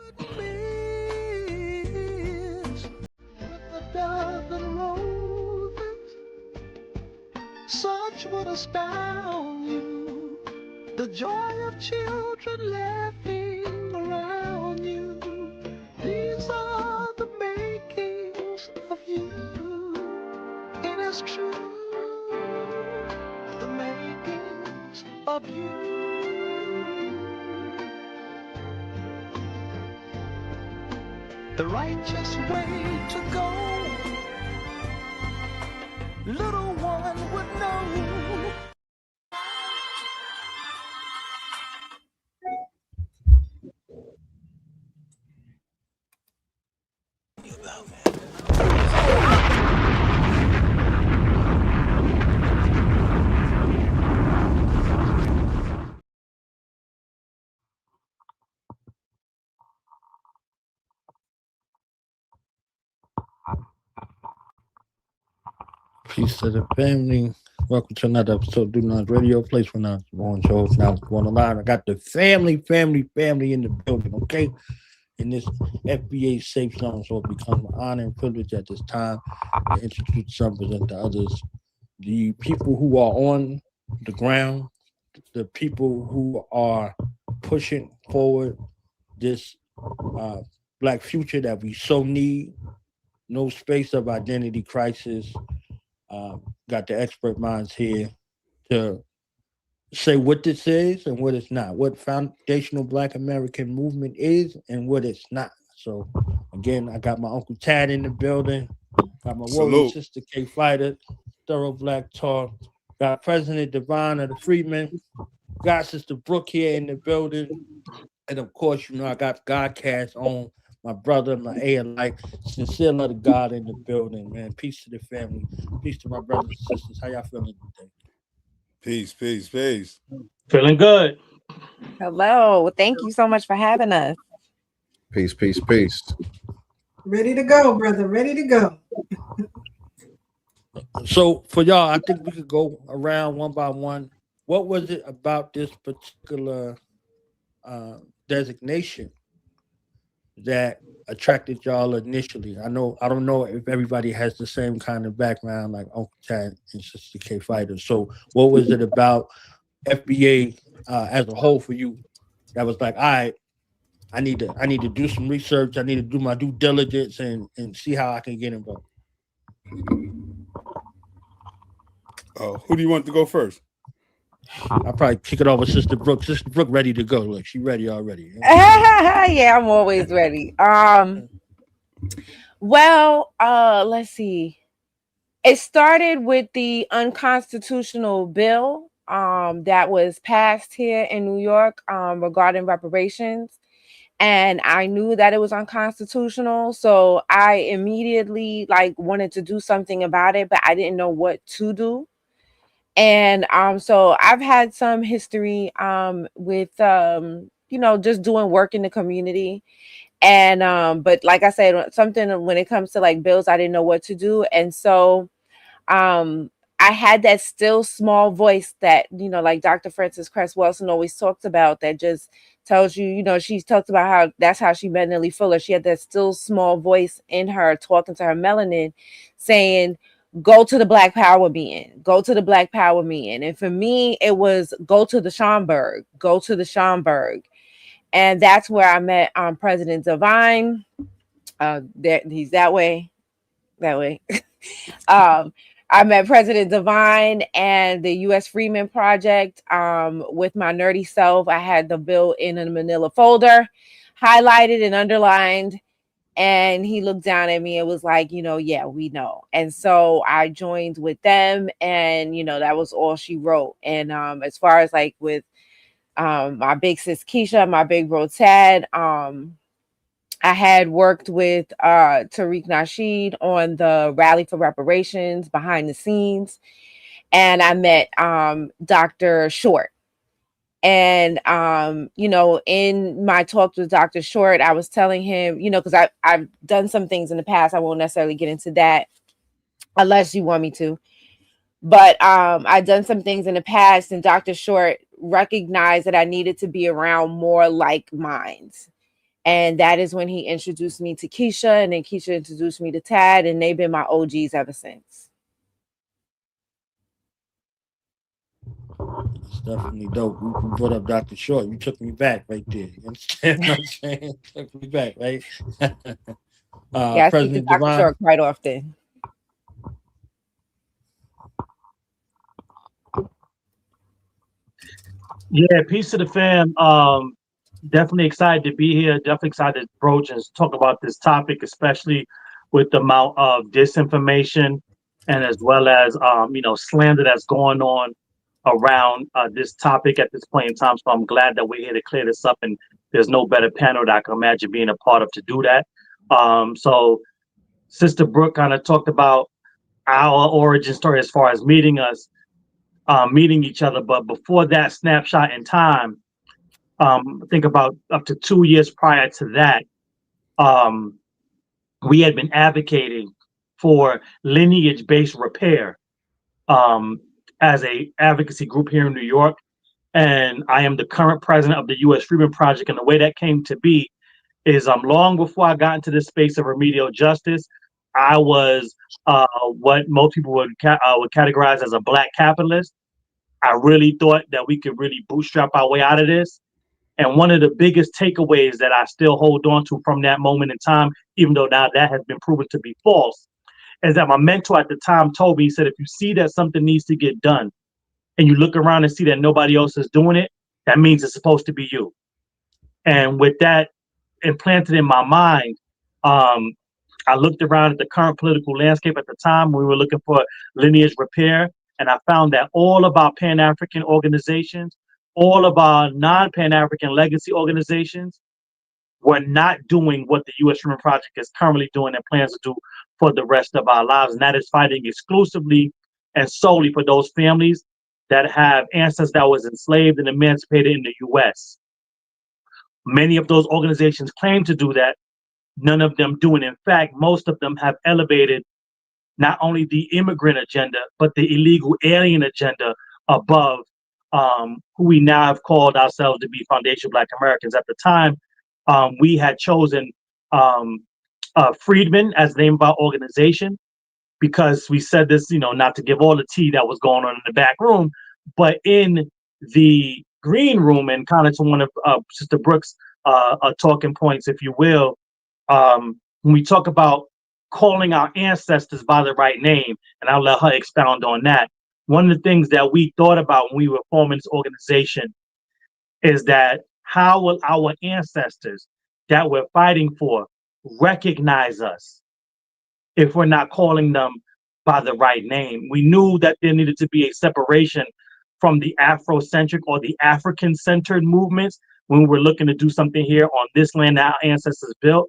With a dozen roses, such would astound you. The joy of children laughing around you. These are the makings of you. It is true, the makings of you. The righteous way to go, little one would know. Peace to the family. Welcome to another episode of Do Not Radio Place when I was on shows. Now going online. I got the family in the building, okay? In this FBA safe zone. So it becomes an honor and privilege at this time to introduce some, present the others. The people who are on the ground, the people who are pushing forward this uh, black future that we so need. No space of identity crisis. Got the expert minds here to say what this is and what it's not, what foundational Black American movement is and what it's not. So, again, I got my Uncle Tad in the building, got my warrior Salute. sister K Fighter, thorough Black Talk, got President Divine of the Freedmen, got Sister Brooke here in the building, and of course, I got Godcast on my brother, my A alike, sincere love to God in the building, man. Peace to the family, peace to my brothers and sisters. How y'all feeling today? Peace, peace, peace. Feeling good. Hello. Thank you so much for having us. Peace, peace, peace. Ready to go, brother. Ready to go. So for y'all, I think we could go around one by one. What was it about this particular designation that attracted y'all initially? I don't know if everybody has the same kind of background like Uncle Tad and Sister K Fighter. So what was it about FBA as a whole for you that was like, all right, I need to do some research, I need to do my due diligence and see how I can get involved? Who do you want to go first? I'll probably kick it over Sister Brooke. Sister Brooke ready to go. Look, she ready already. Yeah, I'm always ready. Let's see. It started with the unconstitutional bill that was passed here in New York regarding reparations. And I knew that it was unconstitutional. So I immediately wanted to do something about it, but I didn't know what to do. And so I've had some history with just doing work in the community. And but like I said, something when it comes to like bills, I didn't know what to do. And so I had that still small voice that, like Dr. Frances Cress Welsing always talks about, that just tells you, she talks about how that's how she met Nellie Fuller. She had that still small voice in her talking to her melanin saying, go to the Black Power meeting, go to the Black Power meeting. And for me, it was go to the Schomburg. And that's where I met President Divine. He's that way. I met President Divine and the U.S. Freeman Project with my nerdy self. I had the bill in a manila folder, highlighted and underlined. And he looked down at me and was like, yeah, we know. And so I joined with them, and, that was all she wrote. And as far as like with my big sis Keisha, my big bro Tad, I had worked with Tariq Nasheed on the Rally for Reparations behind the scenes. And I met Dr. Short. And, in my talk with Dr. Short, I was telling him, because I've done some things in the past. I won't necessarily get into that unless you want me to. But I've done some things in the past, and Dr. Short recognized that I needed to be around more like minds. And that is when he introduced me to Keisha, and then Keisha introduced me to Tad, and they've been my OGs ever since. It's definitely dope. You brought up Dr. Short. You took me back right there. You understand what I'm saying? Took me back, right? Yeah, I speak to President Dr. Devon. Short quite often. Yeah, peace to the fam. Definitely excited to be here. Definitely excited to broach and talk about this topic, especially with the amount of disinformation and as well as slander that's going on around this topic at this point in time. So I'm glad that we're here to clear this up, and there's no better panel that I can imagine being a part of to do that. So Sister Brooke kind of talked about our origin story as far as meeting us, meeting each other, but before that snapshot in time, think about up to 2 years prior to that, we had been advocating for lineage-based repair as a advocacy group here in New York. And I am the current president of the U.S. Freedmen Project. And the way that came to be is long before I got into this space of remedial justice, I was what most people would categorize as a black capitalist. I really thought that we could really bootstrap our way out of this. And one of the biggest takeaways that I still hold on to from that moment in time, even though now that has been proven to be false, is that my mentor at the time told me, he said, if you see that something needs to get done and you look around and see that nobody else is doing it, that means it's supposed to be you. And with that implanted in my mind, I looked around at the current political landscape at the time. We were looking for lineage repair, and I found that all of our Pan-African organizations, all of our non-Pan-African legacy organizations were not doing what the U.S. Freedmen Project is currently doing and plans to do for the rest of our lives, and that is fighting exclusively and solely for those families that have ancestors that was enslaved and emancipated in the U.S. Many of those organizations claim to do that. None of them do. And in fact, most of them have elevated not only the immigrant agenda, but the illegal alien agenda above who we now have called ourselves to be foundational Black Americans. At the time, we had chosen Freedmen as the name of our organization because we said this, not to give all the tea that was going on in the back room, but in the green room, and kind of to one of Sister Brooks' talking points, if you will, when we talk about calling our ancestors by the right name, and I'll let her expound on that. One of the things that we thought about when we were forming this organization is that how will our ancestors that we're fighting for recognize us if we're not calling them by the right name? We knew that there needed to be a separation from the Afrocentric or the African-centered movements when we were looking to do something here on this land that our ancestors built.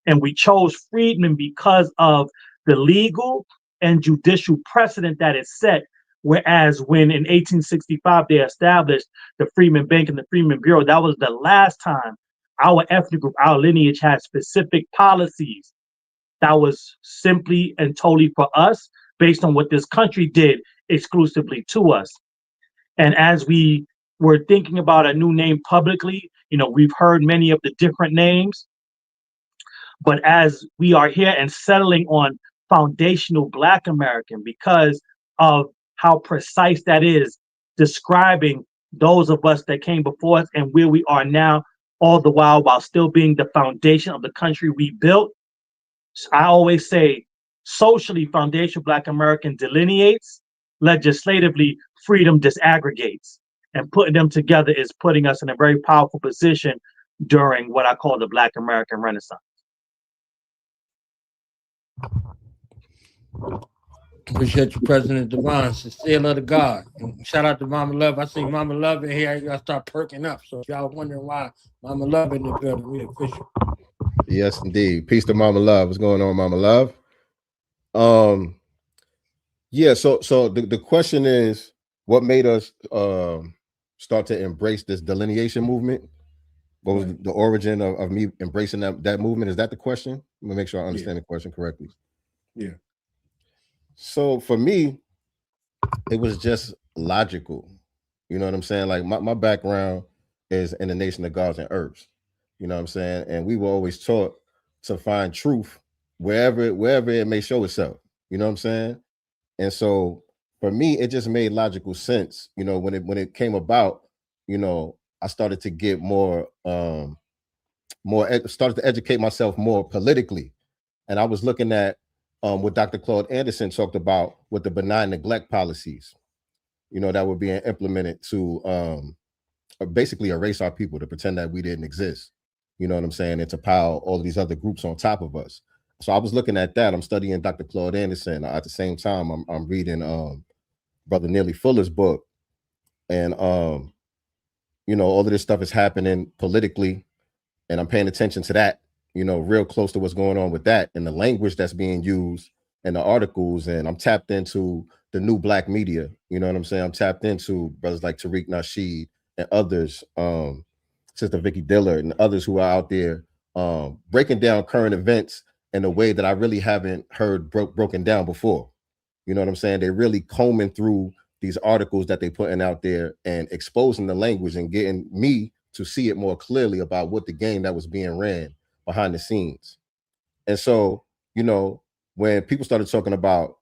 And we chose freedmen because of the legal and judicial precedent that is set. Whereas when in 1865 they established the Freedmen Bank and the Freedmen Bureau, that was the last time our ethnic group, our lineage, had specific policies that was simply and totally for us based on what this country did exclusively to us. And as we were thinking about a new name publicly, we've heard many of the different names. But as we are here and settling on foundational Black American because of how precise that is, describing those of us that came before us and where we are now, all the while still being the foundation of the country we built. I always say socially, foundational Black American delineates, legislatively, freedom disaggregates. And putting them together is putting us in a very powerful position during what I call the Black American Renaissance. Appreciate you, President Devon. Sincere love to God. And shout out to Mama Love. I see Mama Love in here. I gotta start perking up. So if y'all wondering why Mama Love in the building, we official. Yes, indeed. Peace to Mama Love. What's going on, Mama Love? Yeah, so the question is, what made us start to embrace this delineation movement? What was the origin of me embracing that movement? Is that the question? Let me make sure I understand the question correctly. Yeah. So for me, it was just logical. You know what I'm saying? Like my background is in the Nation of Gods and Herbs. You know what I'm saying? And we were always taught to find truth wherever it may show itself. You know what I'm saying? And so for me, it just made logical sense. You know, when it came about, you know, I started to get started to educate myself more politically. And I was looking at what Dr. Claude Anderson talked about with the benign neglect policies, you know, that were being implemented to basically erase our people, to pretend that we didn't exist. You know what I'm saying? And to pile all these other groups on top of us. So I was looking at that. I'm studying Dr. Claude Anderson. At the same time, I'm reading Brother Neely Fuller's book. And you know, all of this stuff is happening politically, and I'm paying attention to that, you know, real close to what's going on with that and the language that's being used in the articles. And I'm tapped into the new black media. You know what I'm saying? I'm tapped into brothers like Tariq Nasheed and others, Sister Vicky Diller and others who are out there breaking down current events in a way that I really haven't heard broken down before. You know what I'm saying? They're really combing through these articles that they're putting out there and exposing the language and getting me to see it more clearly about what the game that was being ran behind the scenes. And so, you know, when people started talking about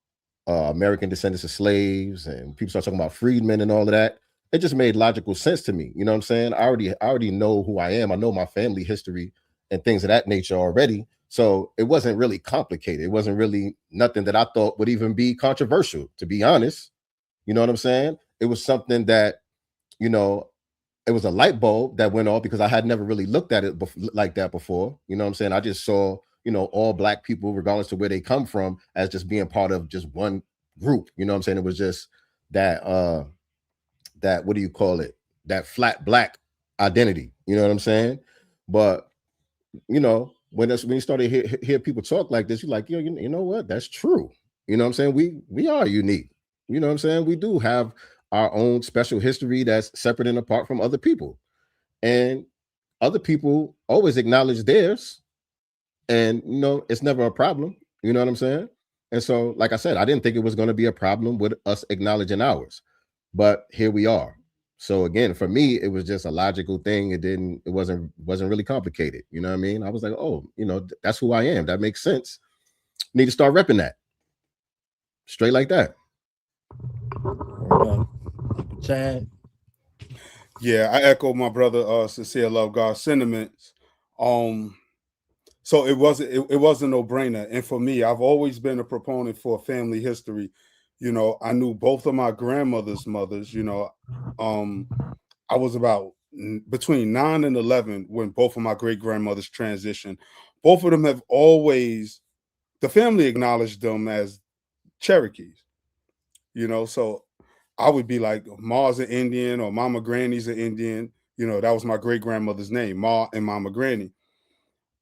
American descendants of slaves and people started talking about freedmen and all of that, it just made logical sense to me. You know what I'm saying? I already know who I am. I know my family history and things of that nature already. So it wasn't really complicated. It wasn't really nothing that I thought would even be controversial, to be honest. You know what I'm saying? It was something that, you know, it was a light bulb that went off because I had never really looked at it like that before. You know what I'm saying? I just saw, you know, all black people, regardless of where they come from, as just being part of just one group. You know what I'm saying? It was just that, what do you call it? That flat black identity. You know what I'm saying? But, you know, when you started hear people talk like this, you're like, yo, you know what? That's true. You know what I'm saying? We are unique. You know what I'm saying? We do have our own special history that's separate and apart from other people. And other people always acknowledge theirs. And, you know, it's never a problem. You know what I'm saying? And so, like I said, I didn't think it was going to be a problem with us acknowledging ours. But here we are. So again, for me, it was just a logical thing. It wasn't really complicated. You know what I mean? I was like, oh, you know, that's who I am. That makes sense. Need to start repping that. Straight like that. Chad. Yeah, I echo my brother Sincere Love God sentiments. So it was a no-brainer. And for me, I've always been a proponent for family history. You know, I knew both of my grandmother's mothers. You know, I was about between 9 and 11 when both of my great grandmothers transitioned. Both of them have always, the family acknowledged them as Cherokees. You know, so I would be like, Ma's an Indian or Mama Granny's an Indian. You know, that was my great grandmother's name, Ma and Mama Granny.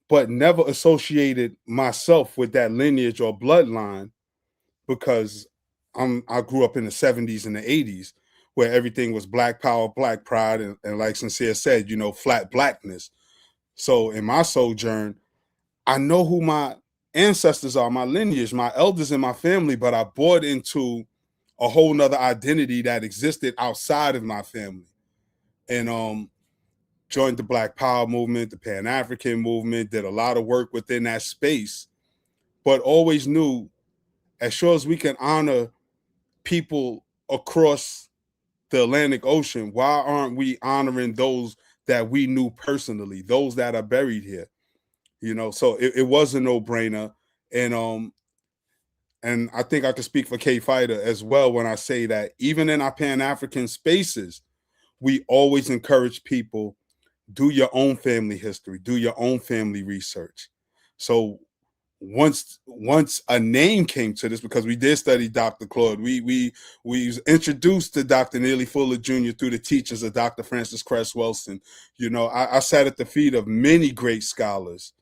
But never associated myself with that lineage or bloodline because I grew up in the 70s and the 80s where everything was black power, black pride, and like Sincere said, you know, flat blackness. So in my sojourn, I know who my ancestors are, my lineage, my elders in my family, but I bought into a whole nother identity that existed outside of my family. And joined the Black Power movement, the Pan-African movement, did a lot of work within that space, but always knew as sure as we can honor people across the Atlantic Ocean, why aren't we honoring those that we knew personally, those that are buried here? You know, so it was a no-brainer. And I think I can speak for K Fighter as well when I say that even in our Pan-African spaces, we always encourage people, do your own family history, do your own family research. So once a name came to this, because we did study Dr. Claude, we was introduced to Dr. Neely Fuller Jr. through the teachings of Dr. Francis Cress Welsing. You know, I sat at the feet of many great scholars,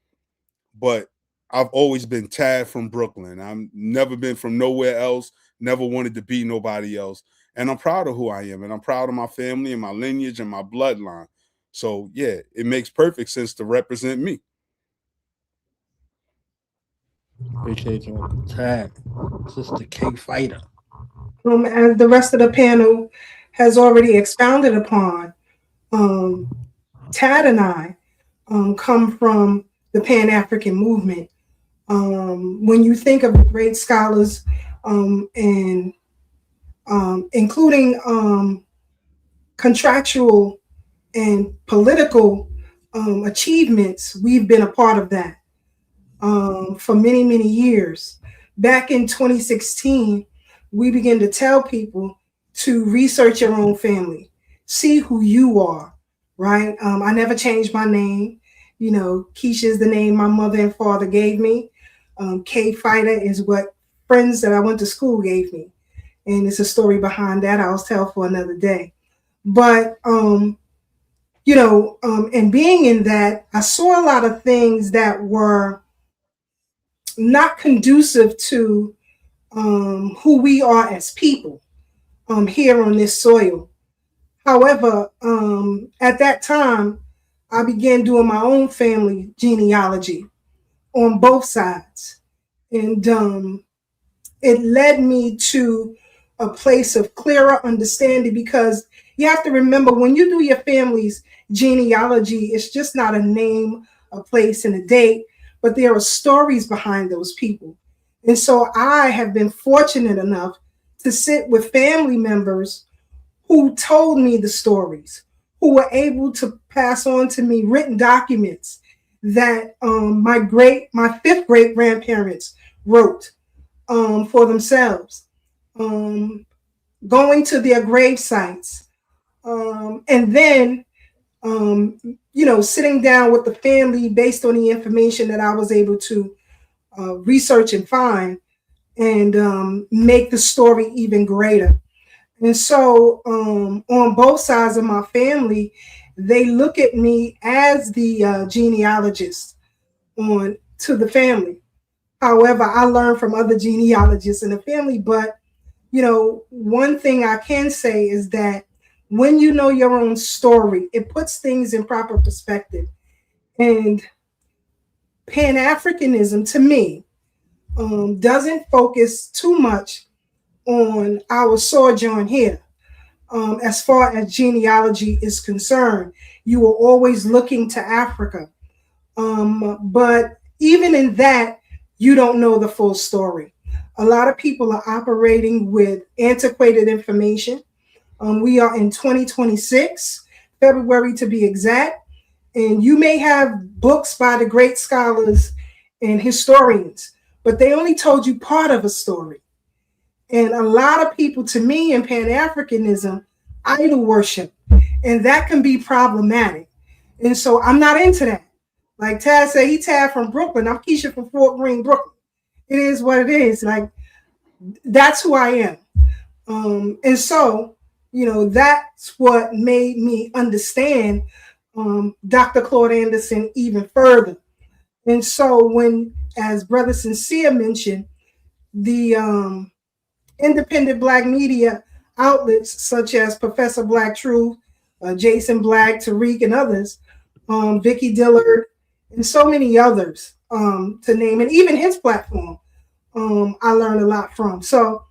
but I've always been Tad from Brooklyn. I've never been from nowhere else, never wanted to be nobody else. And I'm proud of who I am, and I'm proud of my family and my lineage and my bloodline. So yeah, it makes perfect sense to represent me. Appreciate you, Uncle Tad. Sister K Fighter. As the rest of the panel has already expounded upon, Tad and I come from the Pan-African movement. When you think of the great scholars and including contractual and political achievements, we've been a part of that for many, many years. Back in 2016, we began to tell people to research your own family, see who you are, right? I never changed my name. You know, Keisha is the name my mother and father gave me. K Fighter is what friends that I went to school gave me. And it's a story behind that I'll tell for another day. But, you know, and being in that, I saw a lot of things that were not conducive to who we are as people here on this soil. However, at that time, I began doing my own family genealogy on both sides. And it led me to a place of clearer understanding, because you have to remember, when you do your family's genealogy, it's just not a name, a place, and a date, but there are stories behind those people. And so I have been fortunate enough to sit with family members who told me the stories, who were able to pass on to me written documents that my fifth great grandparents wrote for themselves, going to their grave sites, and then you know, sitting down with the family based on the information that I was able to research and find, and make the story even greater. And so on both sides of my family, they look at me as the genealogist to the family. However, I learned from other genealogists in the family. But, you know, one thing I can say is that when you know your own story, it puts things in proper perspective. And Pan-Africanism, to me, doesn't focus too much on our sojourn here. As far as genealogy is concerned, you are always looking to Africa. But even in that, you don't know the full story. A lot of people are operating with antiquated information. We are in 2026, February to be exact, and you may have books by the great scholars and historians, but they only told you part of a story. And a lot of people, to me, in Pan-Africanism, idol worship, and that can be problematic. And so I'm not into that. Like Tad said, he Tad from Brooklyn. I'm Keisha from Fort Greene, Brooklyn. It is what it is. Like, that's who I am. And so, you know, that's what made me understand Dr. Claude Anderson even further. And so when, as Brother Sincere mentioned, the independent Black media outlets such as Professor Black Truth, Jason Black, Tariq, and others, Vicky Dillard, and so many others to name, and even his platform, I learned a lot from. So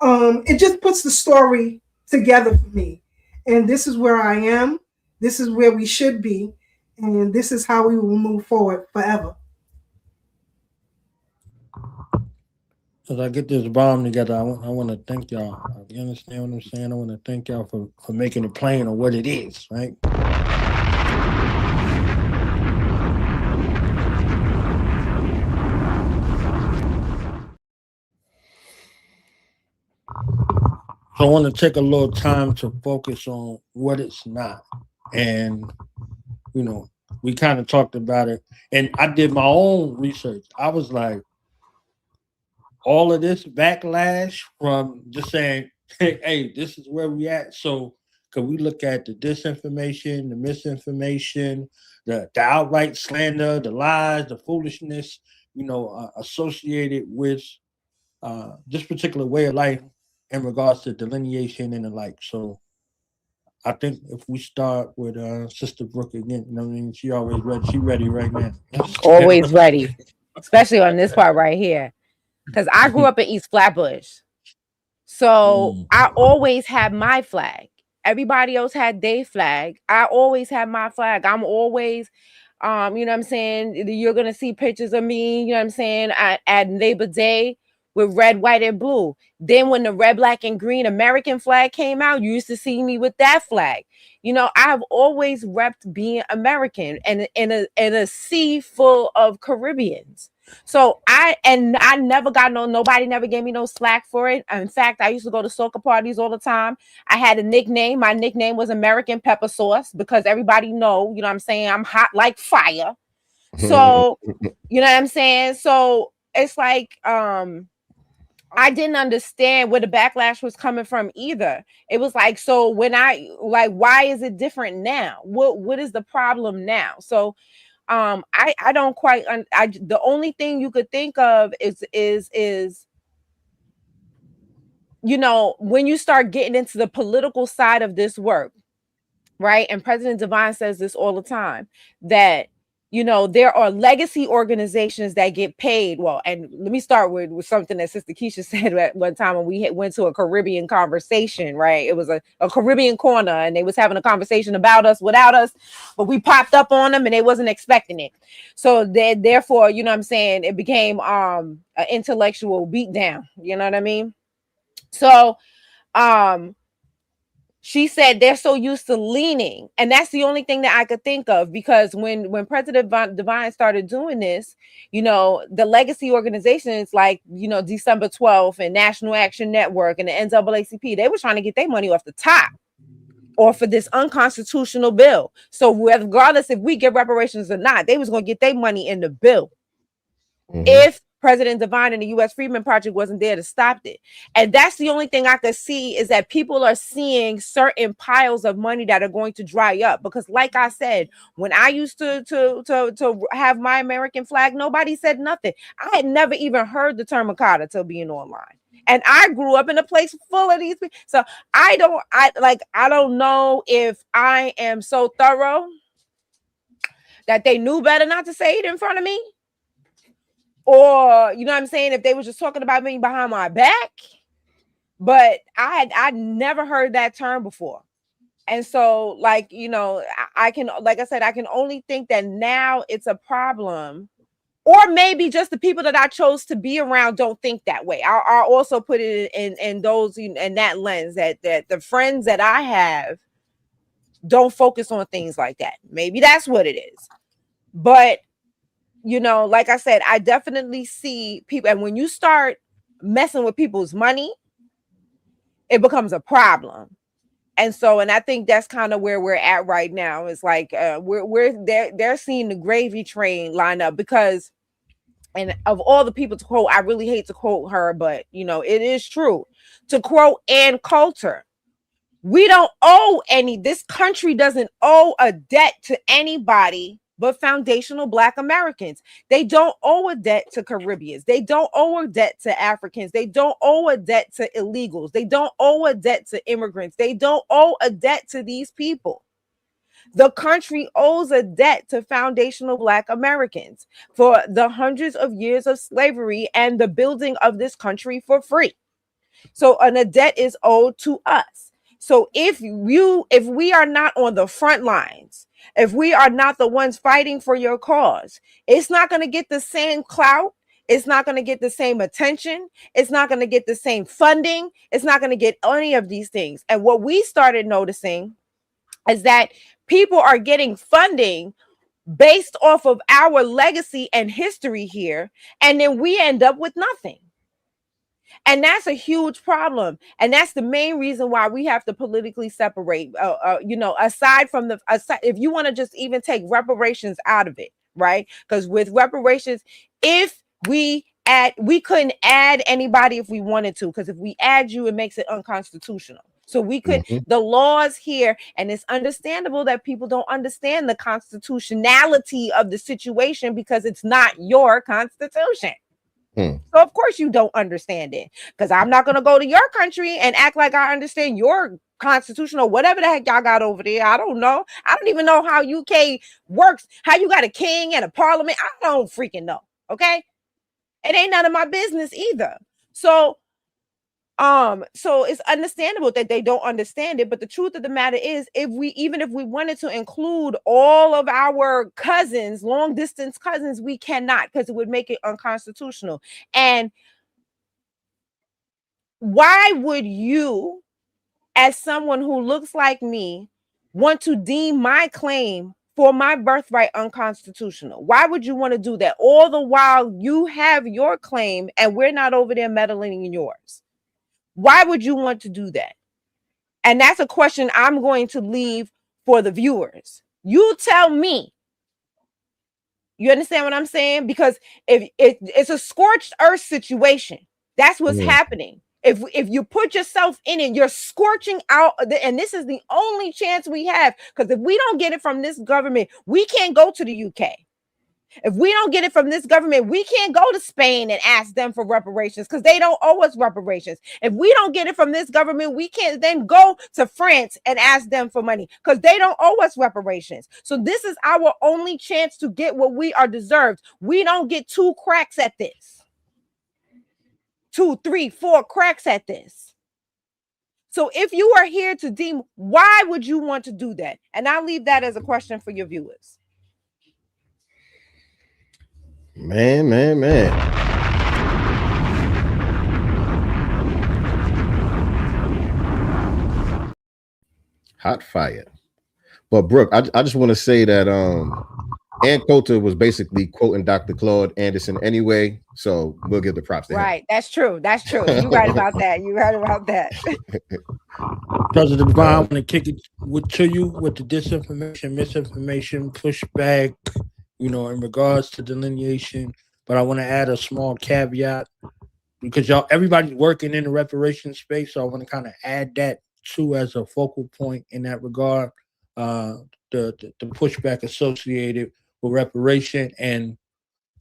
it just puts the story together for me. And this is where I am. This is where we should be. And this is how we will move forward forever. As I get this bomb together, I want to thank y'all. You understand what I'm saying? I want to thank y'all for making it plain on what it is, right? So I want to take a little time to focus on what it's not. And, you know, we kind of talked about it. And I did my own research. I was like, all of this backlash from just saying, hey, this is where we at. So could we look at the disinformation, the misinformation, the outright slander, the lies, the foolishness, you know, associated with this particular way of life in regards to delineation and the like. So I think if we start with Sister Brooke again, you know what I mean? She always ready. She ready right now. Always ready, especially on this part right here. Because I grew up in East Flatbush. So I always had my flag. Everybody else had their flag. I always had my flag. I'm always, you know what I'm saying? You're gonna see pictures of me, you know what I'm saying, at Labor Day with red, white, and blue. Then when the red, black, and green American flag came out, you used to see me with that flag. You know, I've always repped being American and in a sea full of Caribbeans. So I never got nobody never gave me no slack for it. In fact, I used to go to soca parties all the time. I had a nickname. My nickname was American Pepper Sauce because everybody know, you know what I'm saying, I'm hot like fire. So, you know what I'm saying? So it's like I didn't understand where the backlash was coming from either. It was like, so when why is it different now? What is the problem now? So I don't quite the only thing you could think of is you know, when you start getting into the political side of this work, right? And President Devine says this all the time, that, you know, there are legacy organizations that get paid. Well, and let me start with something that Sister Keisha said at one time when we went to a Caribbean conversation, right? It was a Caribbean corner and they was having a conversation about us, without us, but we popped up on them and they wasn't expecting it. So therefore, you know what I'm saying, it became an intellectual beatdown. You know what I mean? So she said they're so used to leaning, and that's the only thing that I could think of, because when President Devine started doing this, you know, the legacy organizations like, you know, December 12th and National Action Network and the NAACP, they were trying to get their money off the top or for this unconstitutional bill. So regardless if we get reparations or not, they was going to get their money in the bill. If President Devine and the U.S. Freedmen Project wasn't there to stop it. And that's the only thing I could see, is that people are seeing certain piles of money that are going to dry up. Because like I said, when I used to have my American flag, nobody said nothing. I had never even heard the term Makata till being online. And I grew up in a place full of these people. So I don't know if I am so thorough that they knew better not to say it in front of me. Or, you know what I'm saying, if they was just talking about me behind my back. But I'd never heard that term before. And so, like, you know, I can, like I said, I can only think that now it's a problem. Or maybe just the people that I chose to be around don't think that way. I'll also put it in those, in that lens, that the friends that I have don't focus on things like that. Maybe that's what it is. But you know, like I said, I definitely see people, and when you start messing with people's money, it becomes a problem. And so, and I think that's kind of where we're at right now. It's like they're seeing the gravy train line up, because, and of all the people to quote, I really hate to quote her, but you know, it is true. To quote Ann Coulter, we don't owe this country doesn't owe a debt to anybody but foundational Black Americans. They don't owe a debt to Caribbeans. They don't owe a debt to Africans. They don't owe a debt to illegals. They don't owe a debt to immigrants. They don't owe a debt to these people. The country owes a debt to foundational Black Americans for the hundreds of years of slavery and the building of this country for free. So a debt is owed to us. So if we are not on the front lines, if we are not the ones fighting for your cause, it's not going to get the same clout. It's not going to get the same attention. It's not going to get the same funding. It's not going to get any of these things. And what we started noticing is that people are getting funding based off of our legacy and history here, and then we end up with nothing. And that's a huge problem. And that's the main reason why we have to politically separate, you know, aside from if you want to just even take reparations out of it, right? Because with reparations, if we couldn't add anybody if we wanted to, because if we add you, it makes it unconstitutional. So we could, the laws here, and it's understandable that people don't understand the constitutionality of the situation because it's not your constitution. So of course you don't understand it, because I'm not going to go to your country and act like I understand your constitution or whatever the heck y'all got over there. I don't know. I don't even know how UK works, how you got a king and a parliament. I don't freaking know. Okay. It ain't none of my business either. So So it's understandable that they don't understand it, but the truth of the matter is, even if we wanted to include all of our cousins, long distance cousins, we cannot, because it would make it unconstitutional. And why would you, as someone who looks like me, want to deem my claim for my birthright unconstitutional? Why would you want to do that? All the while you have your claim and we're not over there meddling in yours. Why would you want to do that? And that's a question I'm going to leave for the viewers. You tell me. You understand what I'm saying? Because if it's a scorched earth situation, that's what's happening. If you put yourself in it, you're scorching out, and this is the only chance we have. Because if we don't get it from this government, we can't go to the UK. If we don't get it from this government, we can't go to Spain and ask them for reparations because they don't owe us reparations. If we don't get it from this government, we can't then go to France and ask them for money because they don't owe us reparations. So this is our only chance to get what we are deserved. We don't get 2 cracks at this. 2, 3, 4 cracks at this. So if you are here to deem, why would you want to do that? And I'll leave that as a question for your viewers. Man. Hot fire. But Brooke, I just want to say that Ann Coulter was basically quoting Dr. Claude Anderson anyway, so we'll give the props to him. Right, that's true. You're right about that. President Divine, I want to kick it to you with the disinformation, misinformation, pushback, in regards to delineation. But I want to add a small caveat because everybody's working in the reparation space, so I want to kind of add that too as a focal point in that regard. The pushback associated with reparation, and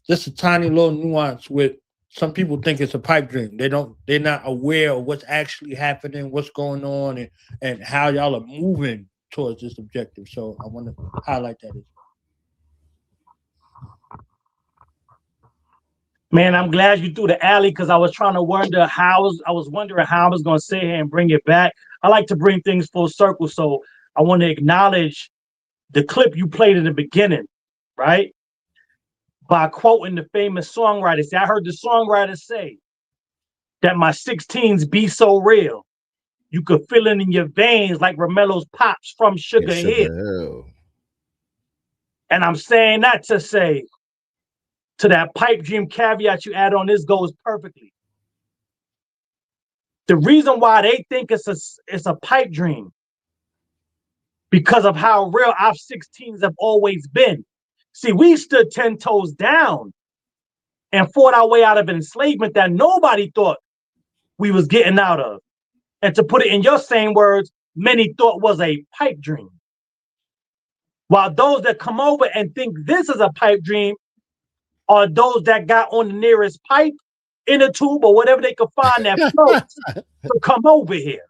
just a tiny little nuance with some people think it's a pipe dream. They're not aware of what's actually happening, what's going on, and how y'all are moving towards this objective. So I want to highlight that as well. Man, I'm glad you threw the alley because I was trying to wondering how I was going to sit here and bring it back. I like to bring things full circle, so I want to acknowledge the clip you played in the beginning, right? By quoting the famous songwriter. See, I heard the songwriter say that my 16s be so real. You could feel it in your veins like Romelo's pops from Sugar Hill. And I'm saying that to say, to that pipe dream caveat you add on, this goes perfectly. The reason why they think it's a pipe dream, because of how real our 16s have always been. See, we stood 10 toes down and fought our way out of an enslavement that nobody thought we was getting out of. And to put it in your same words, many thought was a pipe dream. While those that come over and think this is a pipe dream are those that got on the nearest pipe, in a tube, or whatever they could find that floats to come over here.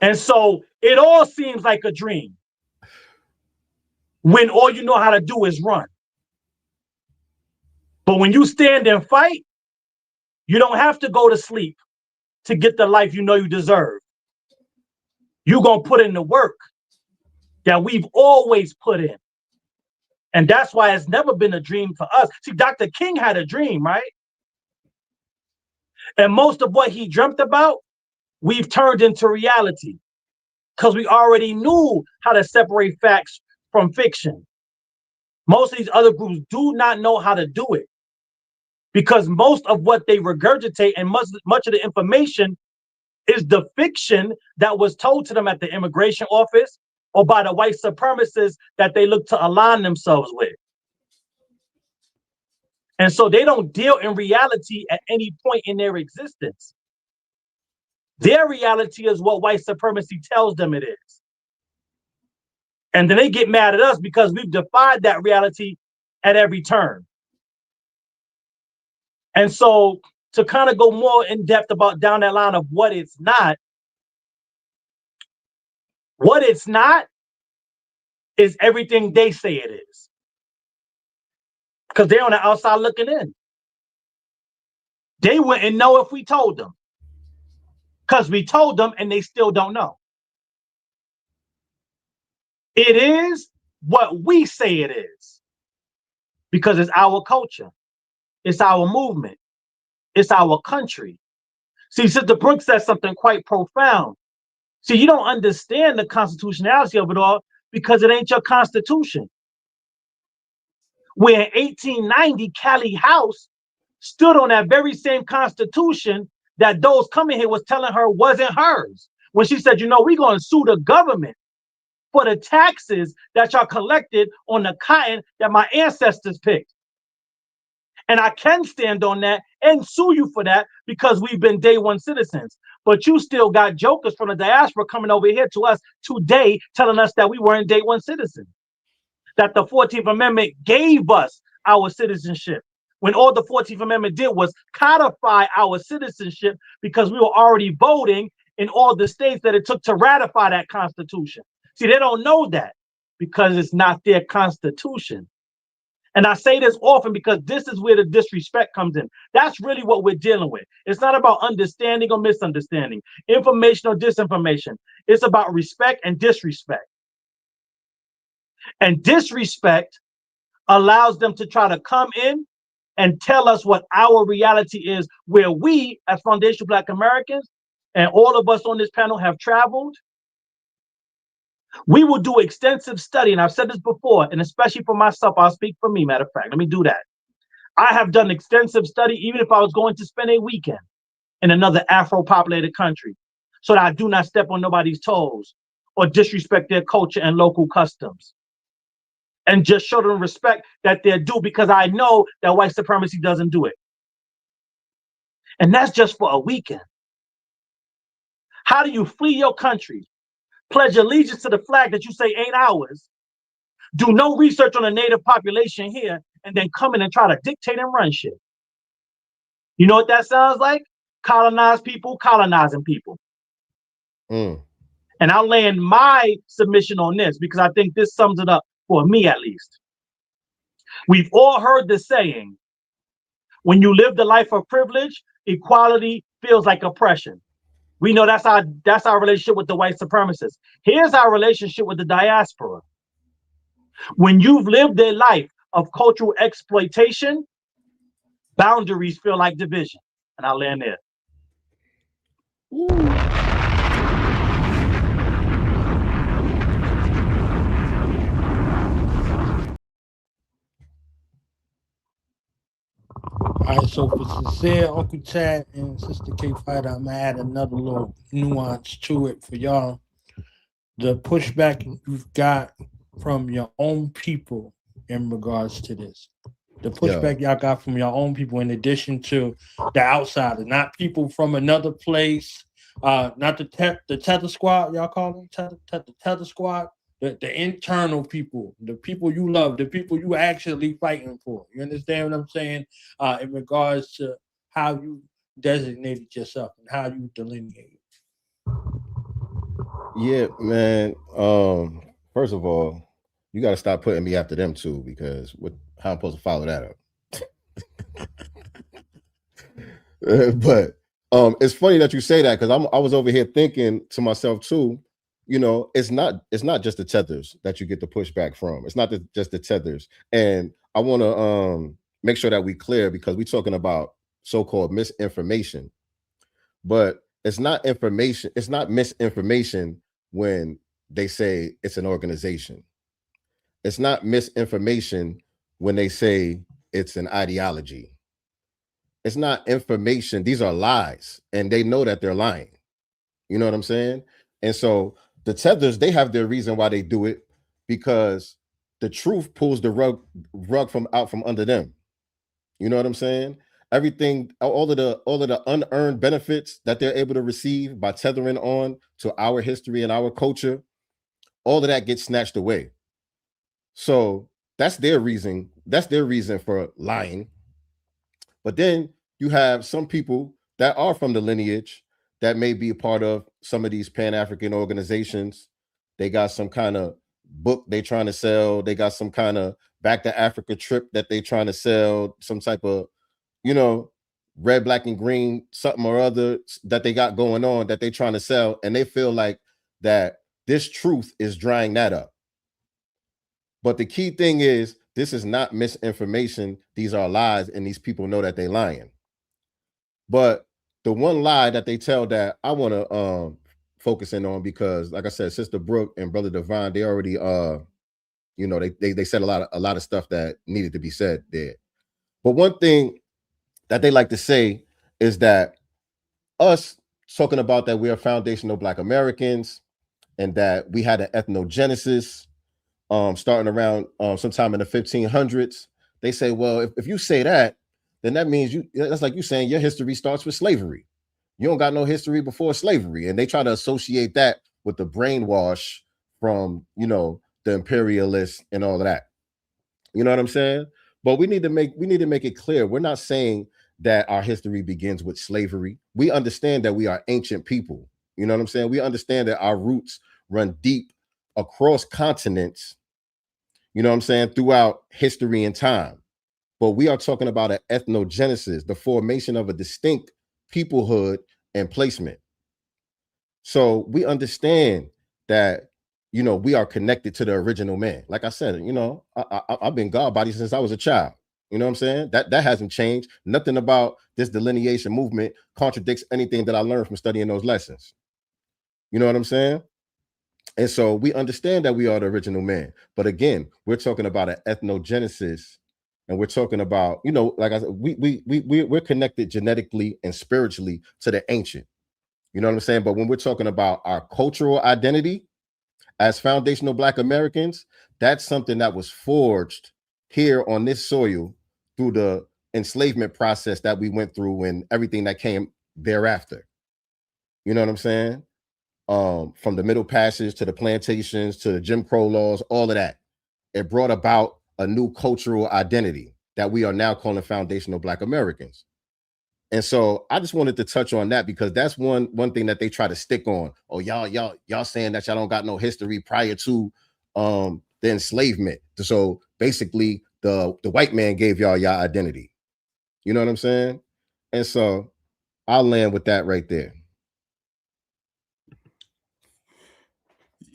And so it all seems like a dream when all you know how to do is run. But when you stand and fight, you don't have to go to sleep to get the life you know you deserve. You're going to put in the work that we've always put in. And that's why it's never been a dream for us. See, Dr. King had a dream, right? And most of what he dreamt about, we've turned into reality because we already knew how to separate facts from fiction. Most of these other groups do not know how to do it because most of what they regurgitate and much of the information is the fiction that was told to them at the immigration office or by the white supremacists that they look to align themselves with. And so they don't deal in reality at any point in their existence. Their reality is what white supremacy tells them it is. And then they get mad at us because we've defied that reality at every turn. And so to kind of go more in depth about down that line of what it's not is everything they say it is. Because they're on the outside looking in. They wouldn't know if we told them. because we told them and they still don't know. It is what we say it is because it's our culture. It's our movement. It's our country. See, Sister Brooks said something quite profound. See, you don't understand the constitutionality of it all because it ain't your constitution. Where in 1890, Callie House stood on that very same constitution that those coming here was telling her wasn't hers. When she said, you know, we're going to sue the government for the taxes that y'all collected on the cotton that my ancestors picked. And I can stand on that and sue you for that because we've been day one citizens. But you still got jokers from the diaspora coming over here to us today telling us that we weren't day one citizens, that the 14th Amendment gave us our citizenship, when all the 14th Amendment did was codify our citizenship because we were already voting in all the states that it took to ratify that Constitution. See, they don't know that because it's not their Constitution. And I say this often because this is where the disrespect comes in. That's really what we're dealing with. It's not about understanding or misunderstanding, information or disinformation. It's about respect and disrespect. And disrespect allows them to try to come in and tell us what our reality is, where we, as foundational Black Americans, and all of us on this panel have traveled. We will do extensive study, and I've said this before, and especially for myself, I'll speak for me, matter of fact, let me do that. I have done extensive study, even if I was going to spend a weekend in another Afro-populated country, so that I do not step on nobody's toes or disrespect their culture and local customs. And just show them respect that they're due because I know that white supremacy doesn't do it. And that's just for a weekend. How do you flee your country, pledge allegiance to the flag that you say ain't ours, do no research on the native population here, and then come in and try to dictate and run shit? You know what that sounds like? Colonized people, colonizing people. And I'll land my submission on this because I think this sums it up for me at least. We've all heard the saying, when you live the life of privilege, equality feels like oppression. We know that's our relationship with the white supremacists. Here's our relationship with the diaspora. When you've lived a life of cultural exploitation, boundaries feel like division. And I'll land there. All right, so for Sincere, Uncle Chad, and Sister K Fighter, I'm gonna add another little nuance to it for y'all. The pushback you've got from your own people in regards to this. The pushback y'all got from your own people, in addition to the outsiders, not people from another place, not the tether squad, y'all call them tether squad, the internal people, the people you love, the people you actually fighting for. You understand what I'm saying? In regards to how you designated yourself and how you delineated. Yeah, man. First of all, you got to stop putting me after them too, because how I'm supposed to follow that up? But it's funny that you say that, because I was over here thinking to myself too. You know, it's not just the tethers that you get the pushback from. It's not just the tethers, and I want to make sure that we clear, because we're talking about so-called misinformation, but it's not information. It's not misinformation when they say it's an organization. It's not misinformation when they say it's an ideology. It's not information. These are lies, and they know that they're lying. You know what I'm saying? And so the tethers, they have their reason why they do it, because the truth pulls the rug from out from under them. You know what I'm saying? Everything, all of the unearned benefits that they're able to receive by tethering on to our history and our culture, all of that gets snatched away. So that's their reason. That's their reason for lying. But then you have some people that are from the lineage that may be a part of some of these Pan-African organizations. They got some kind of book they trying to sell. They got some kind of back to Africa trip that they trying to sell, some type of, you know, red, black, and green, something or other that they got going on that they're trying to sell, and they feel like that this truth is drying that up. But the key thing is, this is not misinformation. These are lies, and these people know that they're lying. But the one lie that they tell that I want to focus in on, because like I said, Sister Brooke and Brother Divine, they already you know, they said a lot of stuff that needed to be said there. But one thing that they like to say is that us talking about that we are foundational Black Americans and that we had an ethnogenesis starting around sometime in the 1500s. They say, well, if you say that, then that means that's like you saying your history starts with slavery. You don't got no history before slavery. And they try to associate that with the brainwash from, you know, the imperialists and all of that. You know what I'm saying? But we need to make it clear. We're not saying that our history begins with slavery. We understand that we are ancient people. You know what I'm saying? We understand that our roots run deep across continents, you know what I'm saying, throughout history and time. But we are talking about an ethnogenesis, the formation of a distinct peoplehood and placement. So we understand that, you know, we are connected to the original man. Like I said, you know, I've been God body since I was a child. You know what I'm saying? That hasn't changed. Nothing about this delineation movement contradicts anything that I learned from studying those lessons. You know what I'm saying? And so we understand that we are the original man. But again, we're talking about an ethnogenesis, and we're talking about, you know, like I said, we're connected genetically and spiritually to the ancient. You know what I'm saying? But when we're talking about our cultural identity as foundational Black Americans, that's something that was forged here on this soil through the enslavement process that we went through and everything that came thereafter. You know what I'm saying? From the Middle Passage to the plantations to the Jim Crow laws, all of that. It brought about a new cultural identity that we are now calling foundational Black Americans. And so I just wanted to touch on that because that's one thing that they try to stick on. Oh, y'all saying that y'all don't got no history prior to the enslavement. So basically the white man gave y'all identity. You know what I'm saying? And so I'll land with that right there.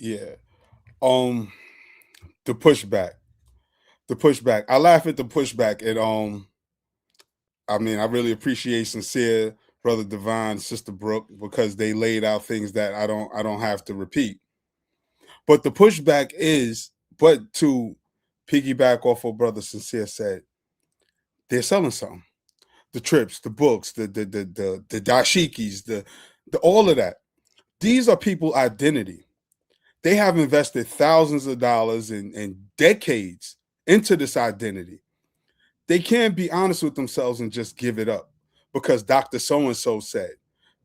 Yeah. The pushback. I laugh at the pushback. I mean, I really appreciate sincere Brother Divine, Sister Brooke, because they laid out things that I don't have to repeat. But the pushback is, but to piggyback off what Brother Sincere said, they're selling something. The trips, the books, the dashikis, the all of that. These are people's identity. They have invested thousands of dollars and decades into this identity. They can't be honest with themselves and just give it up because Dr. So-and-so said.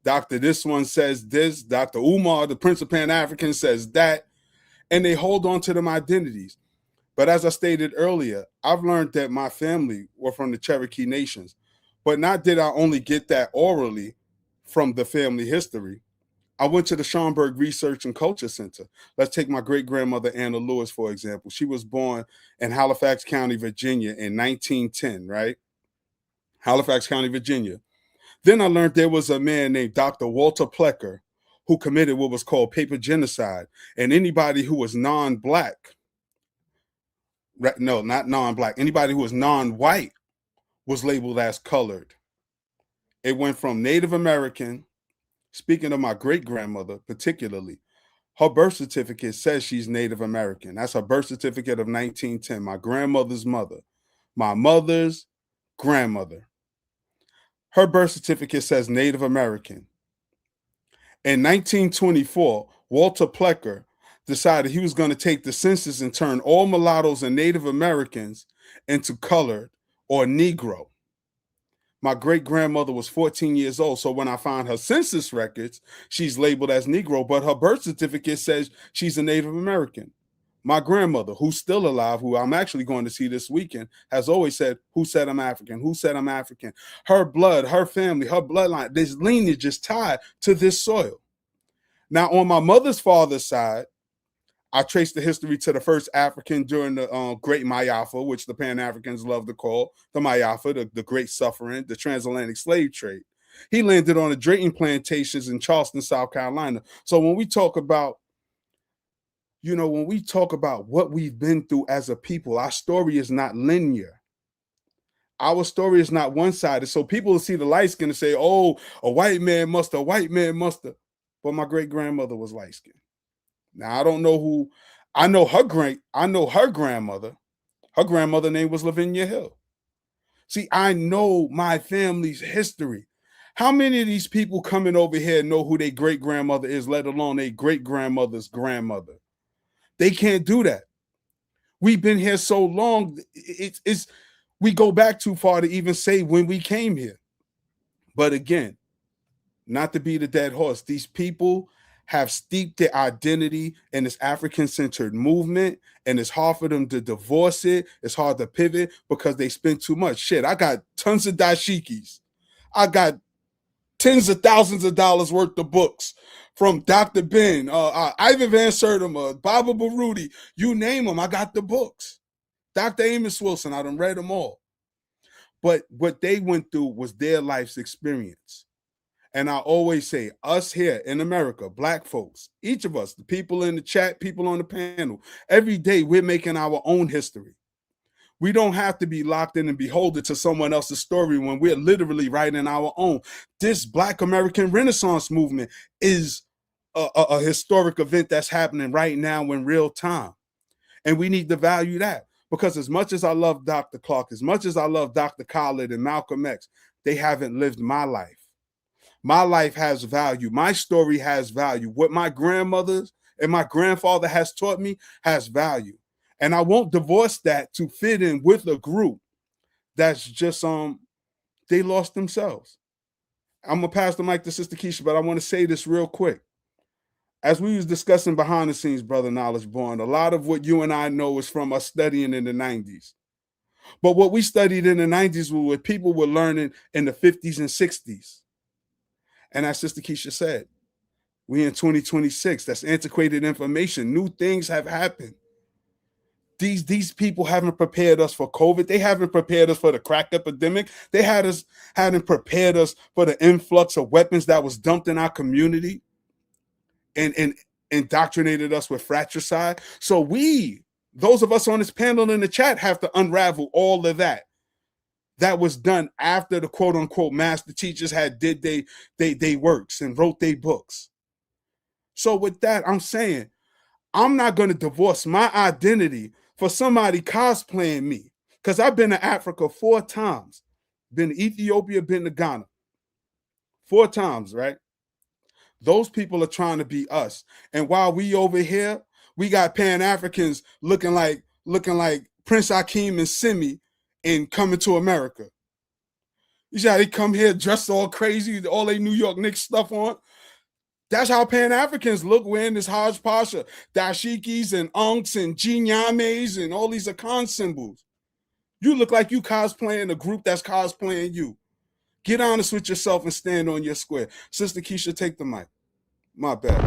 Dr. This one says this, Dr. Umar, the Prince of Pan-African, says that, and they hold on to them identities. But as I stated earlier, I've learned that my family were from the Cherokee Nations, but not did I only get that orally from the family history. I went to the Schomburg Research and Culture Center. Let's take my great-grandmother, Anna Lewis, for example. She was born in Halifax County, Virginia in 1910, right? Halifax County, Virginia. Then I learned there was a man named Dr. Walter Plecker who committed what was called paper genocide. And anybody who was non-Black, no, not non-Black, anybody who was non-white was labeled as colored. It went from Native American. Speaking of my great-grandmother, particularly, her birth certificate says she's Native American. That's her birth certificate of 1910, my grandmother's mother, my mother's grandmother. Her birth certificate says Native American. In 1924, Walter Plecker decided he was going to take the census and turn all mulattoes and Native Americans into colored or Negro. My great-grandmother was 14 years old, so when I found her census records, she's labeled as Negro, but her birth certificate says she's a Native American. My grandmother, who's still alive, who I'm actually going to see this weekend, has always said, who said I'm African? Who said I'm African? Her blood, her family, her bloodline, this lineage is tied to this soil. Now, on my mother's father's side, I trace the history to the first African during the Great Mayafa, which the Pan-Africans love to call the Mayafa, the Great Suffering, the transatlantic slave trade. He landed on the Drayton plantations in Charleston, South Carolina. So when we talk about, when we talk about what we've been through as a people, our story is not linear. Our story is not one-sided. So people will see the light skin and say, oh, a white man must have. But my great-grandmother was light-skinned. Now, I don't know who. I know her grandmother. Her grandmother name was Lavinia Hill. See, I know my family's history. How many of these people coming over here know who their great-grandmother is, let alone their great-grandmother's grandmother? They can't do that. We've been here so long. We go back too far to even say when we came here. But again, not to be the dead horse, these people have steeped their identity in this African-centered movement, and it's hard for them to divorce it. It's hard to pivot because they spend too much. Shit, I got tons of dashikis. I got tens of thousands of dollars worth of books from Dr. Ben, Ivan Van Sertima, Baba Baruti, you name them, I got the books. Dr. Amos Wilson, I done read them all. But what they went through was their life's experience. And I always say, us here in America, Black folks, each of us, the people in the chat, people on the panel, every day we're making our own history. We don't have to be locked in and beholden to someone else's story when we're literally writing our own. This Black American Renaissance movement is a historic event that's happening right now in real time. And we need to value that, because as much as I love Dr. Clark, as much as I love Dr. Khaled and Malcolm X, they haven't lived my life. My life has value. My story has value. What my grandmothers and my grandfather has taught me has value. And I won't divorce that to fit in with a group that's just, they lost themselves. I'm going to pass the mic to Sister Keisha, but I want to say this real quick. As we was discussing behind the scenes, Brother Knowledge Born, a lot of what you and I know is from us studying in the 90s. But what we studied in the 90s was what people were learning in the 50s and 60s. And as Sister Keisha said, we in 2026, that's antiquated information. New things have happened. These people haven't prepared us for COVID. They haven't prepared us for the crack epidemic. They hadn't prepared us for the influx of weapons that was dumped in our community and indoctrinated us with fratricide. So those of us on this panel in the chat, have to unravel all of that. That was done after the quote unquote master teachers did they works and wrote their books. So with that, I'm saying I'm not going to divorce my identity for somebody cosplaying me, because I've been to Africa 4 times, been to Ethiopia, been to Ghana 4 times, right? Those people are trying to be us. And while we over here, we got Pan-Africans looking like Prince Hakeem and Simi in Coming to America. You see how they come here dressed all crazy, all they New York Knicks stuff on? That's how Pan-Africans look, wearing this hodgepodge of dashikis and unks and jinyames and all these Akan symbols. You look like you cosplaying a group that's cosplaying you. Get honest with yourself and stand on your square. Sister Keisha, take the mic. My bad.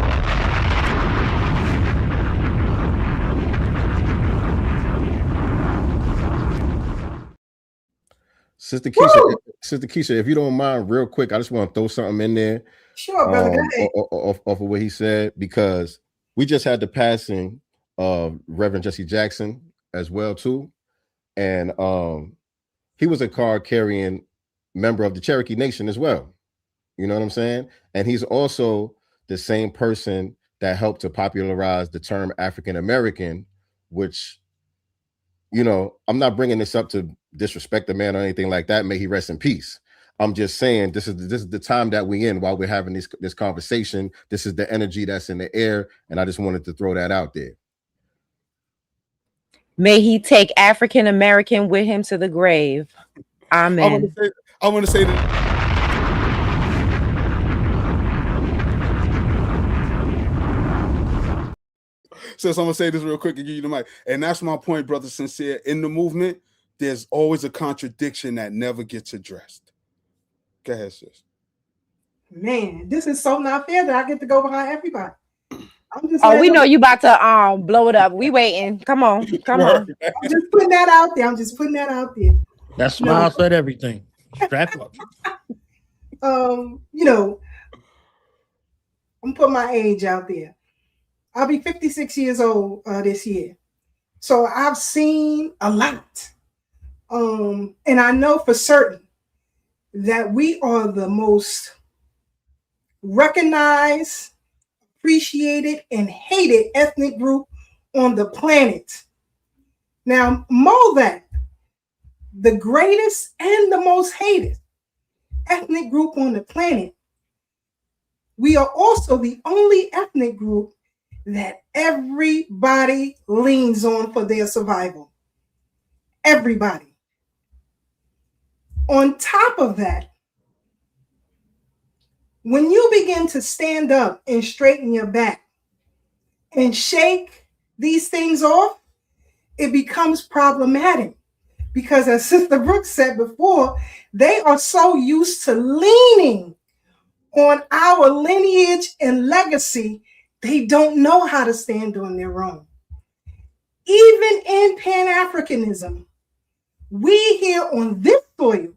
Sister Keisha, if you don't mind, real quick, I just want to throw something in there. Sure, brother. Go ahead. Off of what he said, because we just had the passing of Reverend Jesse Jackson as well too, and he was a card-carrying member of the Cherokee Nation as well. You know what I'm saying? And he's also the same person that helped to popularize the term African American, which, you know, I'm not bringing this up to disrespect the man or anything like that. May he rest in peace. I'm just saying this is the time that we in while we're having this conversation. This is the energy that's in the air, and I just wanted to throw that out there. May he take African American with him to the grave. Amen. I want to say that. So I'm gonna say this real quick and give you the mic. And that's my point, brother Sincere. In the movement, there's always a contradiction that never gets addressed. Go ahead, sis. Man, this is so not fair that I get to go behind everybody. I'm just Oh, we letting know them, you about to blow it up. We waiting. Come on. Come on. I'm just putting that out there. I'm just putting that out there. That smile said everything. Strap up. You know, I'm putting my age out there. I'll be 56 years old this year. So I've seen a lot. And I know for certain that we are the most recognized, appreciated, and hated ethnic group on the planet. Now, more that, the greatest and the most hated ethnic group on the planet, we are also the only ethnic group that everybody leans on for their survival. Everybody. On top of that, when you begin to stand up and straighten your back and shake these things off, it becomes problematic. Because as Sister Brooks said before, they are so used to leaning on our lineage and legacy, they don't know how to stand on their own. Even in Pan-Africanism, we here on this soil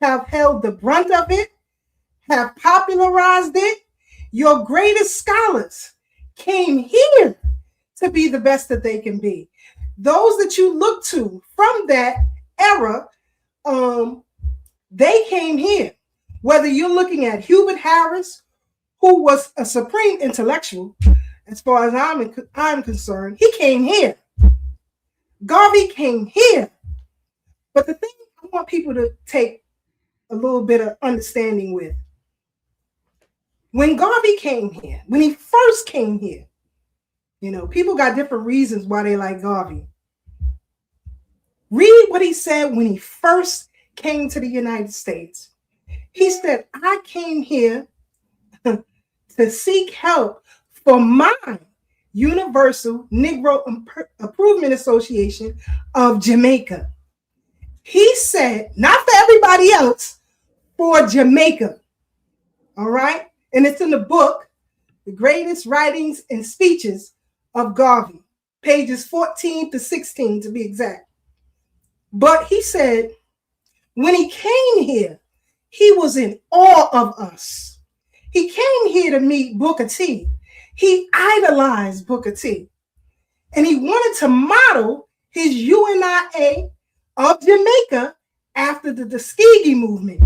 have held the brunt of it, have popularized it. Your greatest scholars came here to be the best that they can be. Those that you look to from that era, they came here. Whether you're looking at Hubert Harris, who was a supreme intellectual, as far as I'm concerned, he came here. Garvey came here. But the thing I want people to take a little bit of understanding with, when Garvey came here, when he first came here, you know, people got different reasons why they like Garvey. Read what he said when he first came to the United States. He said, I came here to seek help for my Universal Negro Improvement Association of Jamaica. He said, not for everybody else, for Jamaica. All right? And it's in the book, The Greatest Writings and Speeches of Garvey, pages 14 to 16 to be exact. But he said, when he came here, he was in awe of us. He came here to meet Booker T. He idolized Booker T. And he wanted to model his UNIA of Jamaica after the Tuskegee movement.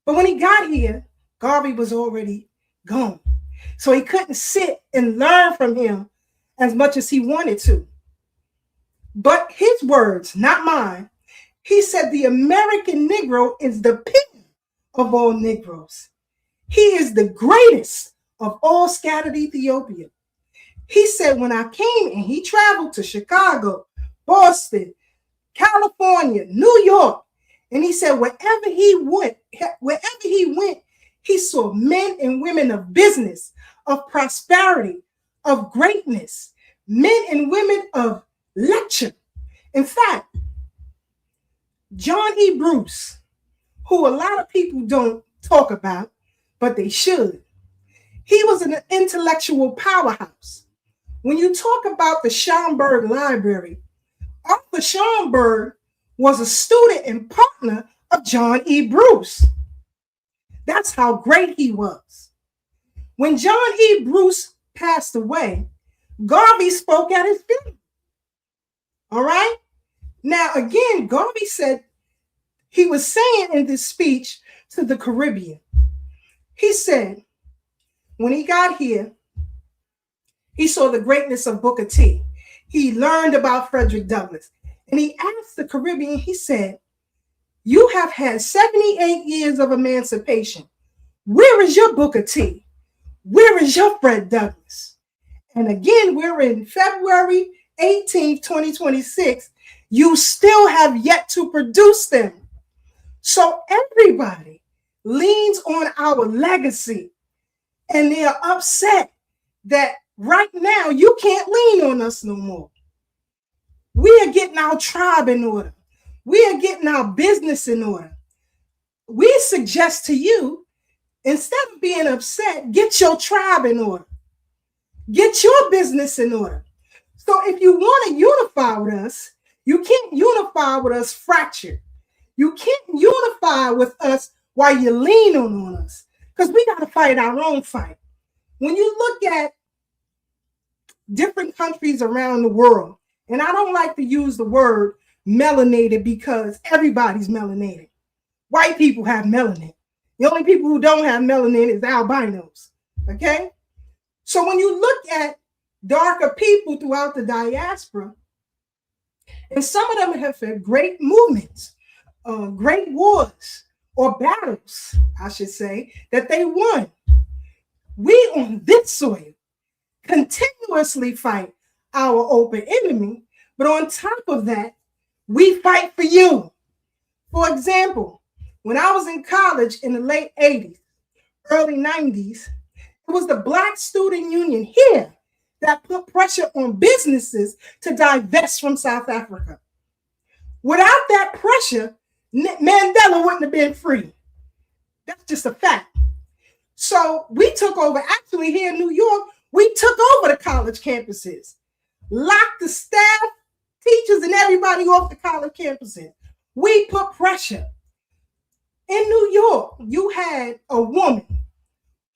But when he got here, Garvey was already gone. So he couldn't sit and learn from him as much as he wanted to. But his words, not mine, he said the American Negro is the king of all Negroes. He is the greatest of all scattered Ethiopia. He said when I came and he traveled to Chicago, Boston, California, New York, and he said wherever he went, he saw men and women of business, of prosperity, of greatness, men and women of lecture. In fact, John E. Bruce, who a lot of people don't talk about, but they should, he was an intellectual powerhouse. When you talk about the Schomburg Library, Arthur Schomburg was a student and partner of John E. Bruce. That's how great he was. When John E. Bruce passed away, Garvey spoke at his funeral. All right? Now, again, Garvey said, he was saying in this speech to the Caribbean, he said, when he got here, he saw the greatness of Booker T. He learned about Frederick Douglass. And he asked the Caribbean, he said, you have had 78 years of emancipation. Where is your Booker T? Where is your Fred Douglass? And again, we're in February 18th, 2026. You still have yet to produce them. So everybody leans on our legacy, and they are upset that right now you can't lean on us no more. We are getting our tribe in order. We are getting our business in order. We suggest to you, instead of being upset, get your tribe in order. Get your business in order. So if you want to unify with us, you can't unify with us fractured. You can't unify with us while you lean on us, because we got to fight our own fight. When you look at different countries around the world, and I don't like to use the word melanated because everybody's melanated. White people have melanin. The only people who don't have melanin is albinos. Okay? So when you look at darker people throughout the diaspora, and some of them have had great movements, great wars or battles, I should say, that they won. We on this soil continuously fight our open enemy, but on top of that, we fight for you. For example, when I was in college in the late 80s, early 90s, it was the Black Student Union here that put pressure on businesses to divest from South Africa. Without that pressure, Mandela wouldn't have been free. That's just a fact. So we took over, actually here in New York, we took over the college campuses, locked the staff, teachers, and everybody off the college campuses. We put pressure. In New York, you had a woman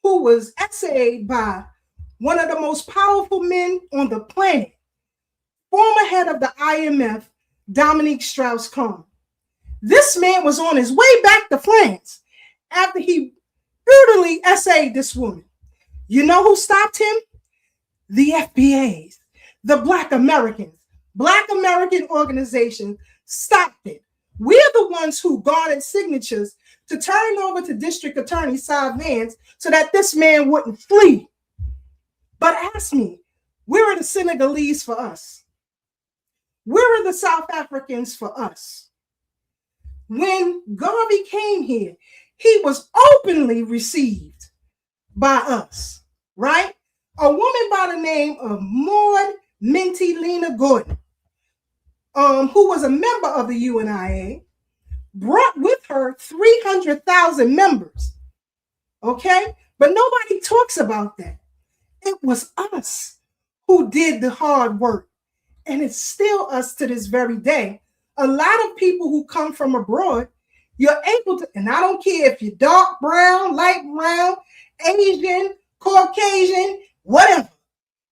who was essayed by one of the most powerful men on the planet, former head of the IMF, Dominique Strauss-Kahn. This man was on his way back to France after he brutally essayed this woman. You know who stopped him? The FBAs, the Black Americans. Black American organizations stopped it. We're the ones who garnered signatures to turn over to District Attorney Cy Vance so that this man wouldn't flee. But ask me, where are the Senegalese for us? Where are the South Africans for us? When Garvey came here, he was openly received by us, right? A woman by the name of Maud Minty Lena Gordon, who was a member of the UNIA, brought with her 300,000 members, okay? But nobody talks about that. It was us who did the hard work, and it's still us to this very day. A lot of people who come from abroad, you're able to, and I don't care if you're dark brown, light brown, Asian, Caucasian, whatever,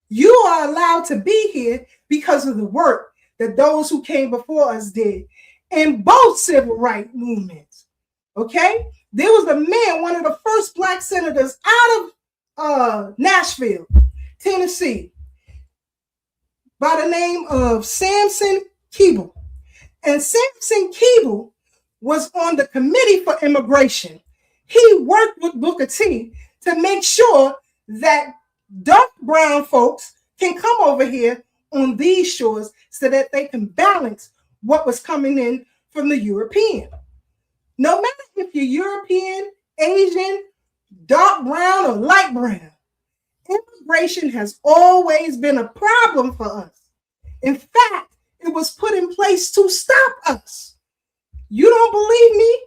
you are allowed to be here because of the work that those who came before us did in both civil rights movements. Okay? There was a man, one of the first Black senators out of Nashville, Tennessee, by the name of Samson Keeble. And Samson Keeble was on the Committee for Immigration. He worked with Booker T to make sure that dark brown folks can come over here on these shores so that they can balance what was coming in from the European. No matter if you're European, Asian, dark brown, or light brown, immigration has always been a problem for us. In fact, it was put in place to stop us. You don't believe me?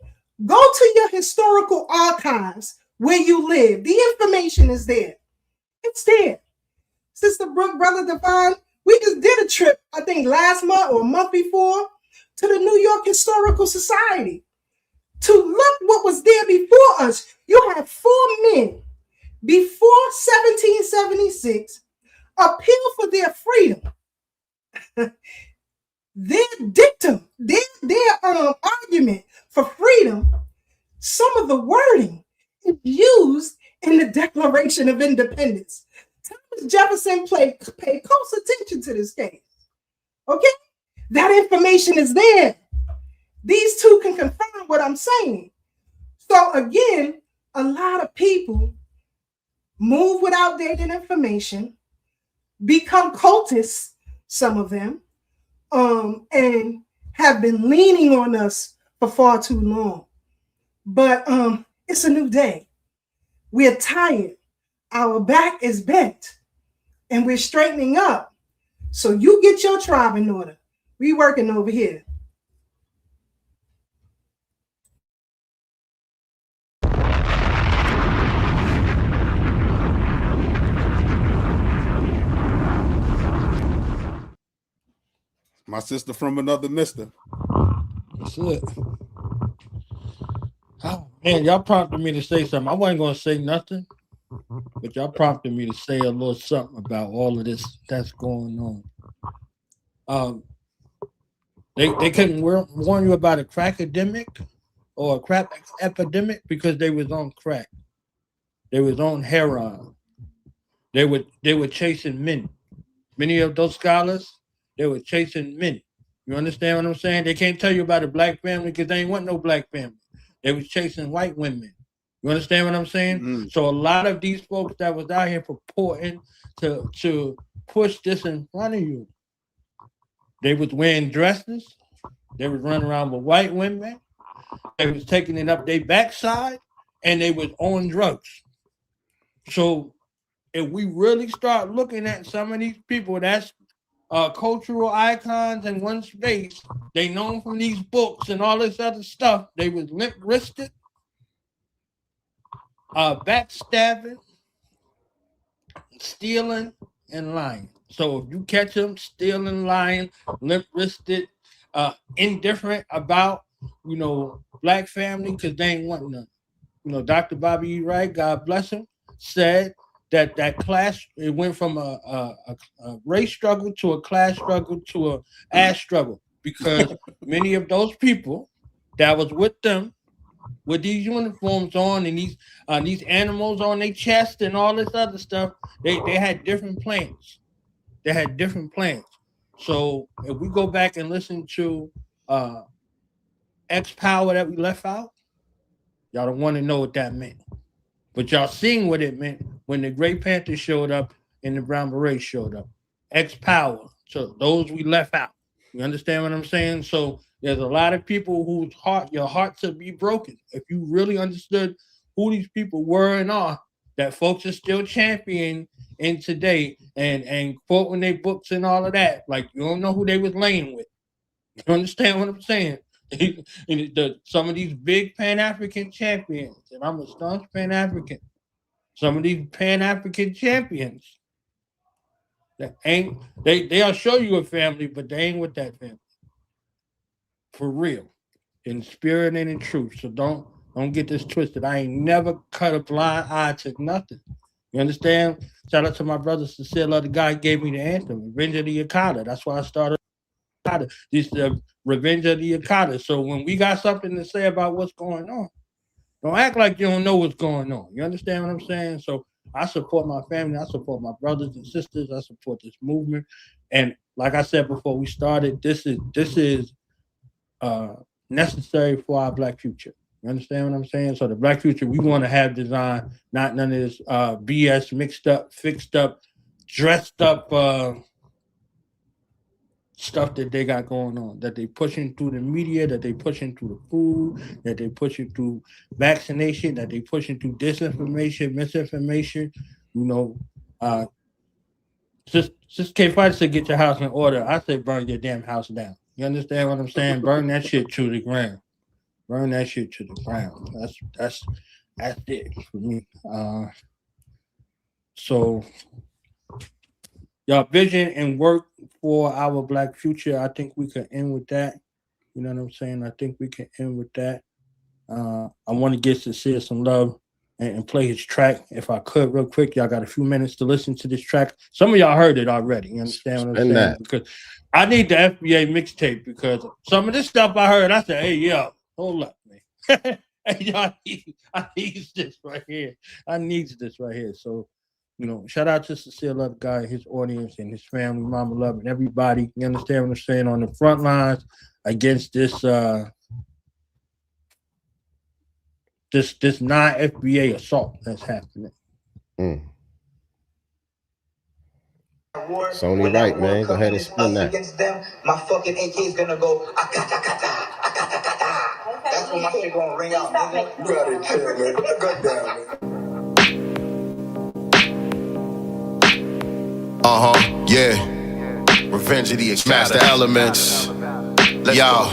Go to your historical archives where you live. The information is there. It's there. Sister Brooke, Brother Divine, we just did a trip, I think last month or a month before, to the New York Historical Society to look what was there before us. You have 4 men before 1776 appeal for their freedom. Their dictum, their argument for freedom, some of the wording is used in the Declaration of Independence. Thomas Jefferson paid close attention to this case. Okay? That information is there. These two can confirm what I'm saying. So again, a lot of people move with outdated information, become cultists, some of them, and have been leaning on us for far too long. But it's a new day. We're tired. Our back is bent, and we're straightening up. So you get your tribe in order. We working over here. My sister from another mister. That's it. Oh man, y'all prompted me to say something. I wasn't gonna say nothing, but y'all prompted me to say a little something about all of this that's going on. They couldn't warn you about a crackademic or a crap epidemic because they was on crack. They was on heroin. They were chasing men. Many of those scholars, they were chasing men. You understand what I'm saying? They can't tell you about a black family because they ain't want no black family. They was chasing white women. You understand what I'm saying? Mm-hmm. So a lot of these folks that was out here purporting to push this in front of you, they was wearing dresses. They was running around with white women. They was taking it up their backside, and they was on drugs. So if we really start looking at some of these people that's cultural icons in one space, they known from these books and all this other stuff, they was limp-wristed, backstabbing, stealing, and lying. So if you catch them stealing, lying, limp-wristed, indifferent about, black family because they ain't want none. Dr. Bobby E. Wright, God bless him, said that class, it went from a race struggle to a class struggle to a ass struggle because many of those people that was with them with these uniforms on and these animals on their chest and all this other stuff, they had different plans. They had different plans. So if we go back and listen to X Power that we left out, y'all don't want to know what that meant. But y'all seen what it meant when the Grey Panthers showed up and the Brown Berets showed up. X Power. So those we left out. You understand what I'm saying? So there's a lot of people whose your hearts will be broken. If you really understood who these people were and are, that folks are still championing in today and quoting their books and all of that. Like, you don't know who they was laying with. You understand what I'm saying? Some of these big Pan-African champions, and I'm a staunch Pan-African, some of these Pan-African champions that they'll show you a family, but they ain't with that family. For real. In spirit and in truth. So don't get this twisted. I ain't never cut a blind eye to nothing. You understand? Shout out to my brother Cecile, the guy gave me the anthem, Revenge of the Akata. That's why I started this Revenge of the Akata. So when we got something to say about what's going on, don't act like you don't know what's going on. You understand what I'm saying? So I support my family. I support my brothers and sisters. I support this movement. And like I said before we started, this is necessary for our black future. You understand what I'm saying? So the black future we want to have design, not none of this BS mixed up, fixed up, dressed up stuff that they got going on, that they pushing through the media, that they pushing through the food, that they pushing through vaccination, that they pushing through disinformation, misinformation. Just K Fight said get your house in order. I say burn your damn house down. You understand what I'm saying? Burn that shit to the ground. Burn that shit to the ground. That's it for me. So y'all vision and work for our black future. I think we can end with that. You know what I'm saying? I think we can end with that. I want to get Cecile some love and play his track if I could real quick. Y'all got a few minutes to listen to this track. Some of y'all heard it already. You understand what I'm saying? Because I need the FBA mixtape because some of this stuff I heard, I said, hey, yo, hold up, man. Hey, y'all, I need this right here. I need this right here. So, shout out to Cecile, the guy, his audience, and his family, Mama Love, and everybody. You understand what I'm saying? On the front lines against this this non-FBA assault that's happening. Sony right, man. Go ahead and spin that. Against them, my fucking AK is gonna go akata kata, akata kata. That's when my shit gonna ring out, nigga. You gotta chill, man. Goddamn, man. Yeah. Revenge of the Akata. Smash the elements. Y'all.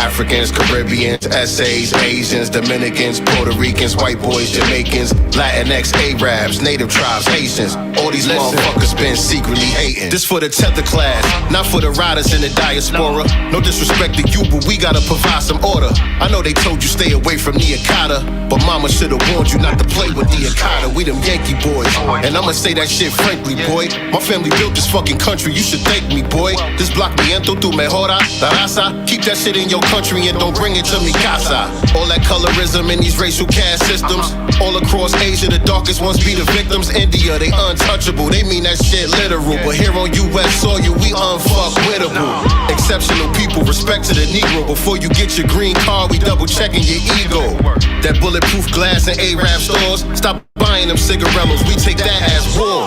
Africans, Caribbeans, essays, Asians, Dominicans, Puerto Ricans, white boys, Jamaicans, Latinx, Arabs, native tribes, Haitians. All these motherfuckers been secretly hating. This for the tether class, not for the riders in the diaspora. No disrespect to you, but we gotta provide some order. I know they told you stay away from the Okada, but mama should've warned you not to play with the Okada. We them Yankee boys, and I'ma say that shit frankly, boy. My family built this fucking country, you should thank me, boy. This block miento tu mejora, la raza. Keep that shit in your country and don't bring it to mi casa. All that colorism in these racial caste systems. All across Asia, the darkest ones be the victims. India, they untouchable, they mean that shit literal. But here on US soil, we unfuckwittable. Exceptional people, respect to the Negro. Before you get your green card, we double checking your ego. That bulletproof glass in Arab stores, stop buying them cigarellos, we take that as war.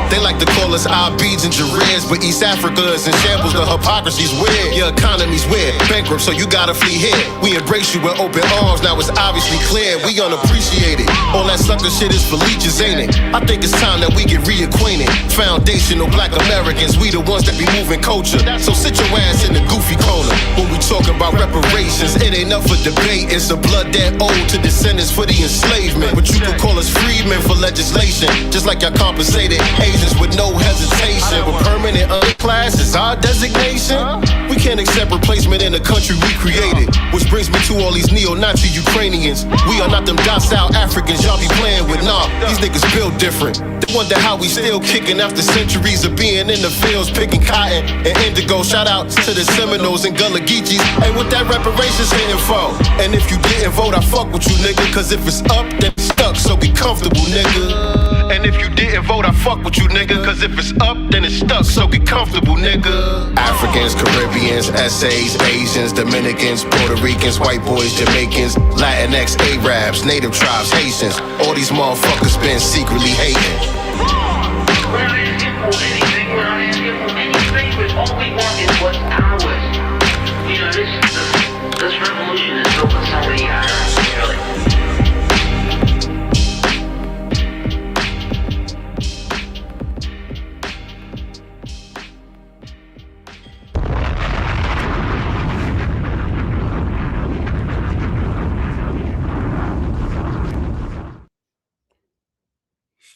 They like to call us Abids and Jareds, but East Africa is in shambles, the hypocrisy's weird. Your economy's weird, bankrupt, so you gotta flee here. We embrace you with open arms, now it's obviously clear we unappreciated. All that sucker shit is for leeches, ain't it? I think it's time that we get reacquainted. Foundational black Americans, we the ones that be moving culture. So sit your ass in the goofy corner. When we talking about reparations, it ain't up for debate. It's a blood debt owed to descendants for the enslavement. But you could call us freedmen for legislation, just like y'all compensated Asians with no hesitation. But permanent underclass is our designation. We can't accept replacement in the country we created. Which brings me to all these neo-Nazi Ukrainians. We are not them docile Africans y'all be playing with. Nah, these niggas built different. They wonder how we still kicking after centuries of being in the fields picking cotton and indigo. Shout out to the Seminoles and Gullah Geechees. Hey, what that reparations hitting for? And if you didn't vote, I fuck with you, nigga. Cause if it's up, then it's stuck, so be comfortable, nigga. And if you didn't vote, I fuck with you, nigga. Cause if it's up, then it's stuck, so be comfortable, nigga. Africans, Caribbeans, essays, Asians, Dominicans, Puerto Ricans, white boys, Jamaicans, Latinx, Arabs, native tribes, Haitians. All these motherfuckers been secretly hating. We're not asking for anything, we're not asking for anything, but all we want is what's ours. You know, this revolution is built on so many irons, really.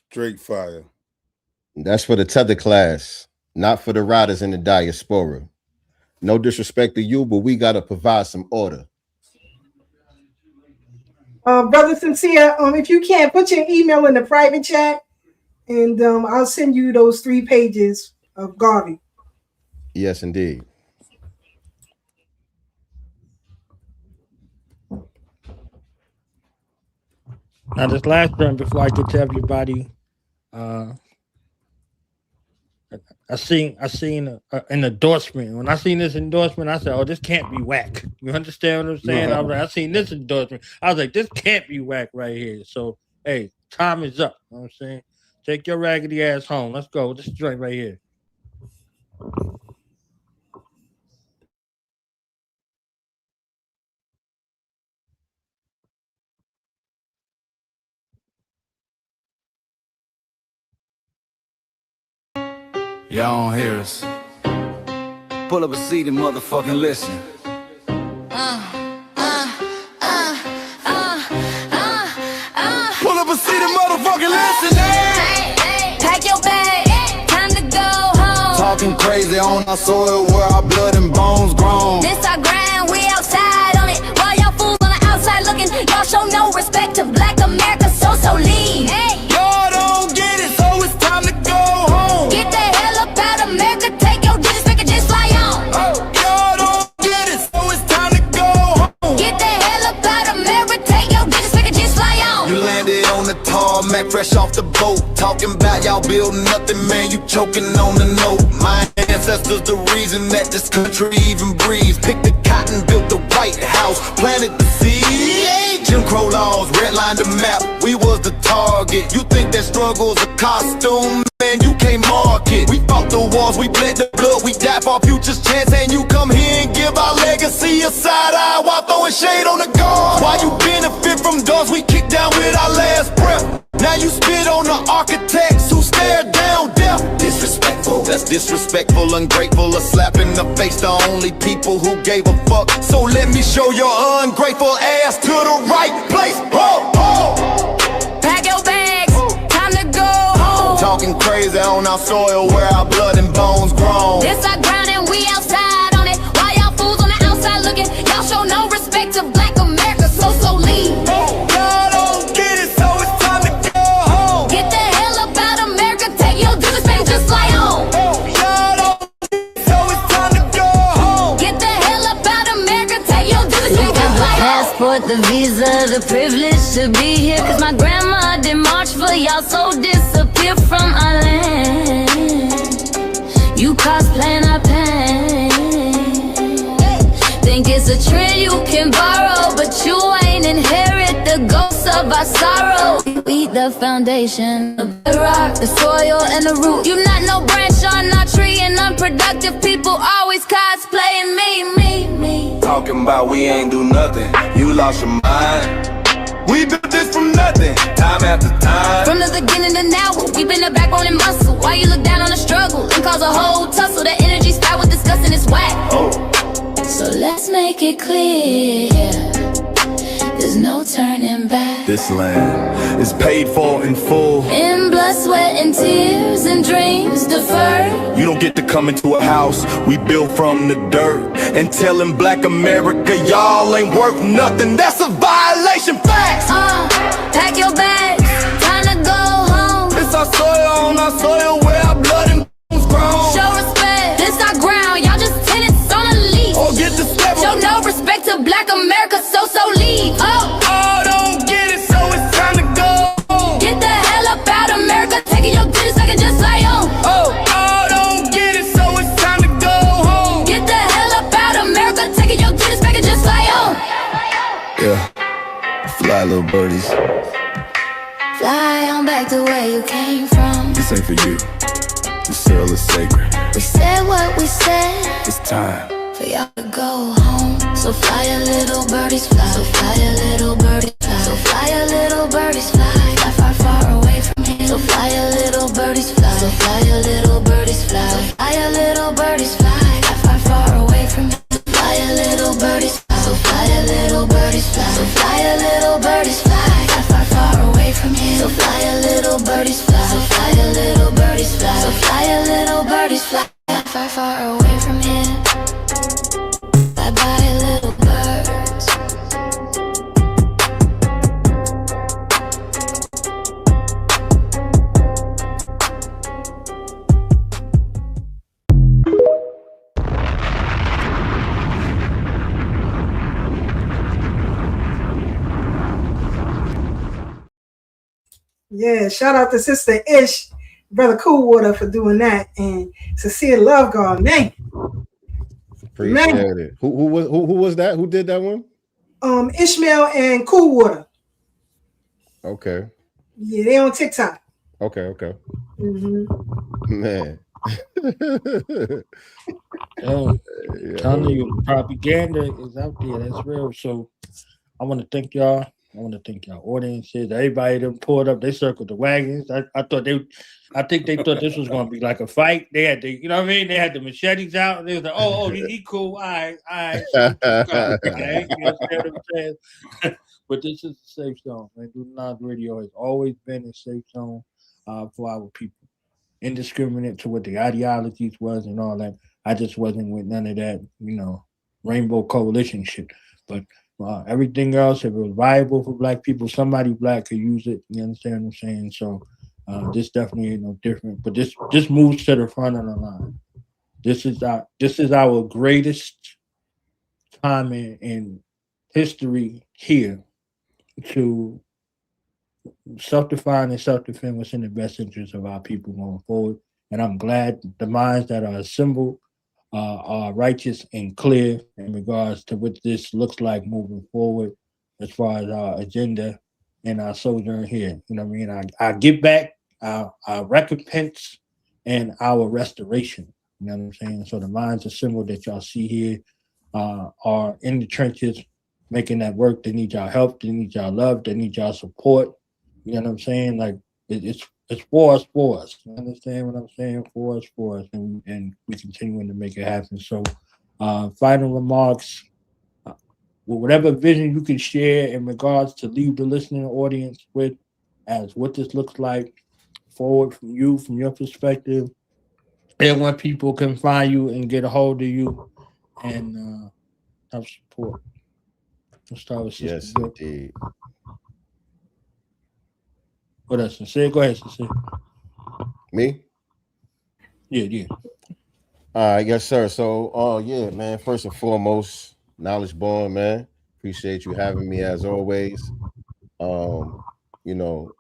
Straight fire. That's for the tether class, not for the riders in the diaspora. No disrespect to you, but we gotta provide some order. Brother Sincere, if you can, put your email in the private chat, and I'll send you those 3 pages of Garvey. Yes, indeed. Now, this last one before I get to everybody, I seen an endorsement. When I seen this endorsement, I said, "Oh, this can't be whack." You understand what I'm saying? No. I was like, I seen this endorsement. I was like, "This can't be whack right here." So, hey, time is up. You know what I'm saying? Take your raggedy ass home. Let's go. This joint right here. Y'all don't hear us. Pull up a seat and motherfucking listen. Pull up a seat and motherfucking listen. Pack your bag, time to go home. Talking crazy on our soil where our blood and bones grown. This our grind, we outside on it. While y'all fools on the outside looking, y'all show no respect to Black America, so lean. Y'all don't get it, so it's time to go home. Get the hell up out of America, take your disrespect and just fly on. Y'all don't get it, so it's time to go home. Get the hell up out of America, take your disrespect and just fly on. You landed on the tarmac, fresh off the boat. Talking about y'all building nothing, man, you choking on the note. My ancestors the reason that this country even breathes. Picked the cotton, built the White House, planted the seed. Jim Crow laws, redlined the map, we was the target. You think that struggle's a costume, man, you can't mark it. We fought the wars, we bled the blood, we died for our future's chance. And you come here and give our legacy a side eye while throwing shade on the guard. While you benefit from doors we kicked down with our last breath. Now you spit on the architects who stared down death. Disrespectful, That's Disrespectful, ungrateful, a slap in the face to only people who gave a fuck. So let me show your ungrateful ass to the right place. Ho, ho. Pack your bags, time to go home. Talking crazy on our soil where our blood and bones grown. This our ground and we outside on it. Why y'all fools on the outside looking? Y'all show no respect to Black America, so leave. Y'all don't get it, so it's time to go home. Get the hell up out America, take your disrespect just fly home. Y'all don't get it, so it's time to go home. Get the hell up out America, take your disrespect just fly home. Passport, the visa, the privilege to be here. Cause my grandma did march for y'all, so disappear from our land. You cosplaying our pain. Think it's a trend you can borrow, but you ain't inherit the ghosts of our sorrow. We the foundation, the rock, the soil, and the root. You not no branch on our tree, and unproductive people always cosplaying me. Talking about we ain't do nothing, you lost your mind. We built this from nothing, time after time. From the beginning to now, we've been the backbone and muscle. Why you look down on the struggle and cause a whole tussle? The energy style with discussing is whack. So let's make it clear, there's no turning back. This land is paid for in full. In blood, sweat, and tears, and dreams deferred. You don't get to come into a house we built from the dirt and telling Black America y'all ain't worth nothing. That's a violation. Facts. Pack your bags, time to go home. It's our soil on our soil where our blood and bones grown. Show respect, this our ground. Y'all just tenants on a lease. Or get the step. Show no respect to Black America, so leave. Don't get it, so it's time to go home. Get the hell up out America, taking your goodies, I can just fly home. Don't get it, so it's time to go home. Get the hell up out America, taking your goodies, I can just fly home. Yeah, fly little birdies. Fly on back to where you came from. This ain't for you. This soil is sacred. We said what we said, It's time. for y'all to go home. So fly a little birdies fly. So fly a little birdies fly. So fly a little birdies fly. Fly far, far away from here. So fly a little birdies fly. So fly a little birdies fly. So fly a little birdies fly. Fly far, far away from here. So fly a little birdies fly. So fly a little birdies fly. So fly a little birdies fly. Fly far, far away from here. So fly a little birdies fly. So fly a little birdies fly. So fly a little birdies fly. Fly far, far away from here. Bye-bye, little birds. Yeah, shout out to Sister Ish, Brother Coolwater for doing that, and Cecilia Love God, man. Appreciate it. Who was that? Who did that one? Ishmael and Coolwater. Okay. Yeah, they on TikTok. Okay. Mm-hmm. Man. Telling you, propaganda is out there. That's real. So I want to thank y'all. I want to thank y'all audiences. Everybody that pulled up, they circled the wagons. I think they thought this was going to be like a fight. They had you know what I mean? They had the machetes out. And they was like, oh, he cool. All right. You know what I'm saying? But this is a safe zone. Man. Do Not Radio has always been a safe zone for our people. Indiscriminate to what the ideologies was and all that. I just wasn't with none of that, Rainbow Coalition shit. But everything else, if it was viable for Black people, somebody Black could use it. You understand what I'm saying? So this definitely ain't no different. But this moves to the front of the line. This is our greatest time in history here to self-define and self-defend what's in the best interest of our people going forward. And I'm glad the minds that are assembled are righteous and clear in regards to what this looks like moving forward as far as our agenda and our sojourn here. You know what I mean? I give back our recompense and our restoration. You know what I'm saying? So the minds assembled that y'all see here are in the trenches making that work. They need y'all help. They need y'all love. They need y'all support. You know what I'm saying? Like it's it's for us, for us. You understand what I'm saying? For us, and we continuing to make it happen. So, final remarks, whatever vision you can share in regards to leave the listening audience with, as what this looks like forward from you, from your perspective, and when people can find you and get a hold of you and have support. Let's start with Sister Yes, Brooke. indeed. What else? Sincere? Go ahead, Sincere. Me? Yeah. Yes, sir. So, yeah, man. First and foremost, knowledge born, man. Appreciate you having me as always. Um, you know,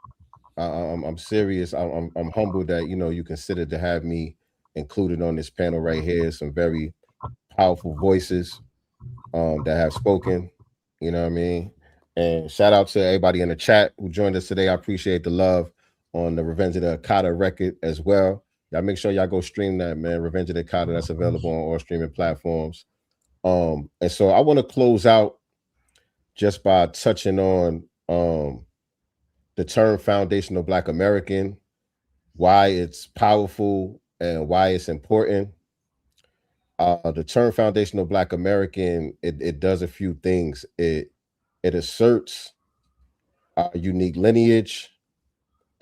I'm serious. I'm humbled that you considered to have me included on this panel right here. Some very powerful voices that have spoken. You know what I mean? And shout out to everybody in the chat who joined us today. I appreciate the love on the Revenge of the Okada record as well. Y'all make sure y'all go stream that, man. Revenge of the Okada, that's available on all streaming platforms. And so I want to close out just by touching on the term foundational Black American, why it's powerful and why it's important. The term foundational Black American, it does a few things. It asserts our unique lineage,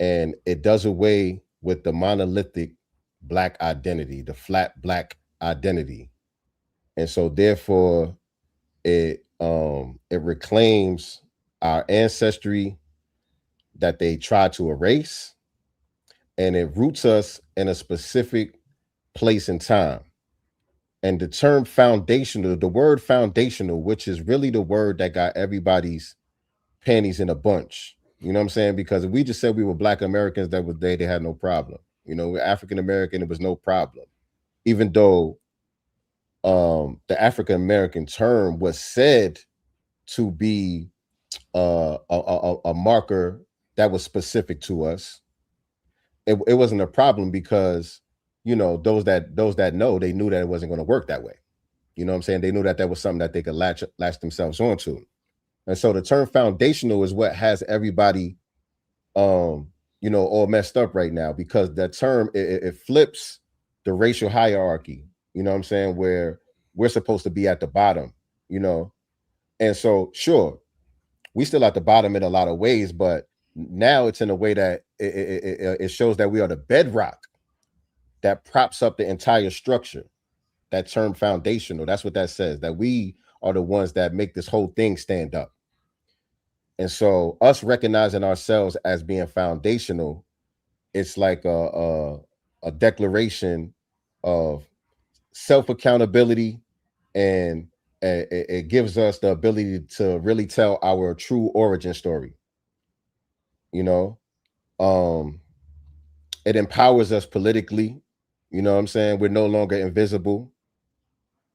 and it does away with the monolithic Black identity, the flat Black identity. And so therefore it reclaims our ancestry that they try to erase, and it roots us in a specific place and time. And the term foundational, the word foundational, which is really the word that got everybody's panties in a bunch. You know what I'm saying? Because if we just said we were Black Americans, that was they had no problem. We're African American, it was no problem. Even though the African American term was said to be a marker that was specific to us, it wasn't a problem because those that know, they knew that it wasn't going to work that way. You know what I'm saying? They knew that was something that they could latch themselves onto. And so the term foundational is what has everybody all messed up right now, because that term it flips the racial hierarchy, you know what I'm saying, where we're supposed to be at the bottom, and so sure, we still at the bottom in a lot of ways, but now it's in a way that it shows that we are the bedrock that props up the entire structure. That term foundational, that's what that says, that we are the ones that make this whole thing stand up. And so us recognizing ourselves as being foundational, it's like a declaration of self-accountability, and it gives us the ability to really tell our true origin story. It empowers us politically. You know what I'm saying? We're no longer invisible.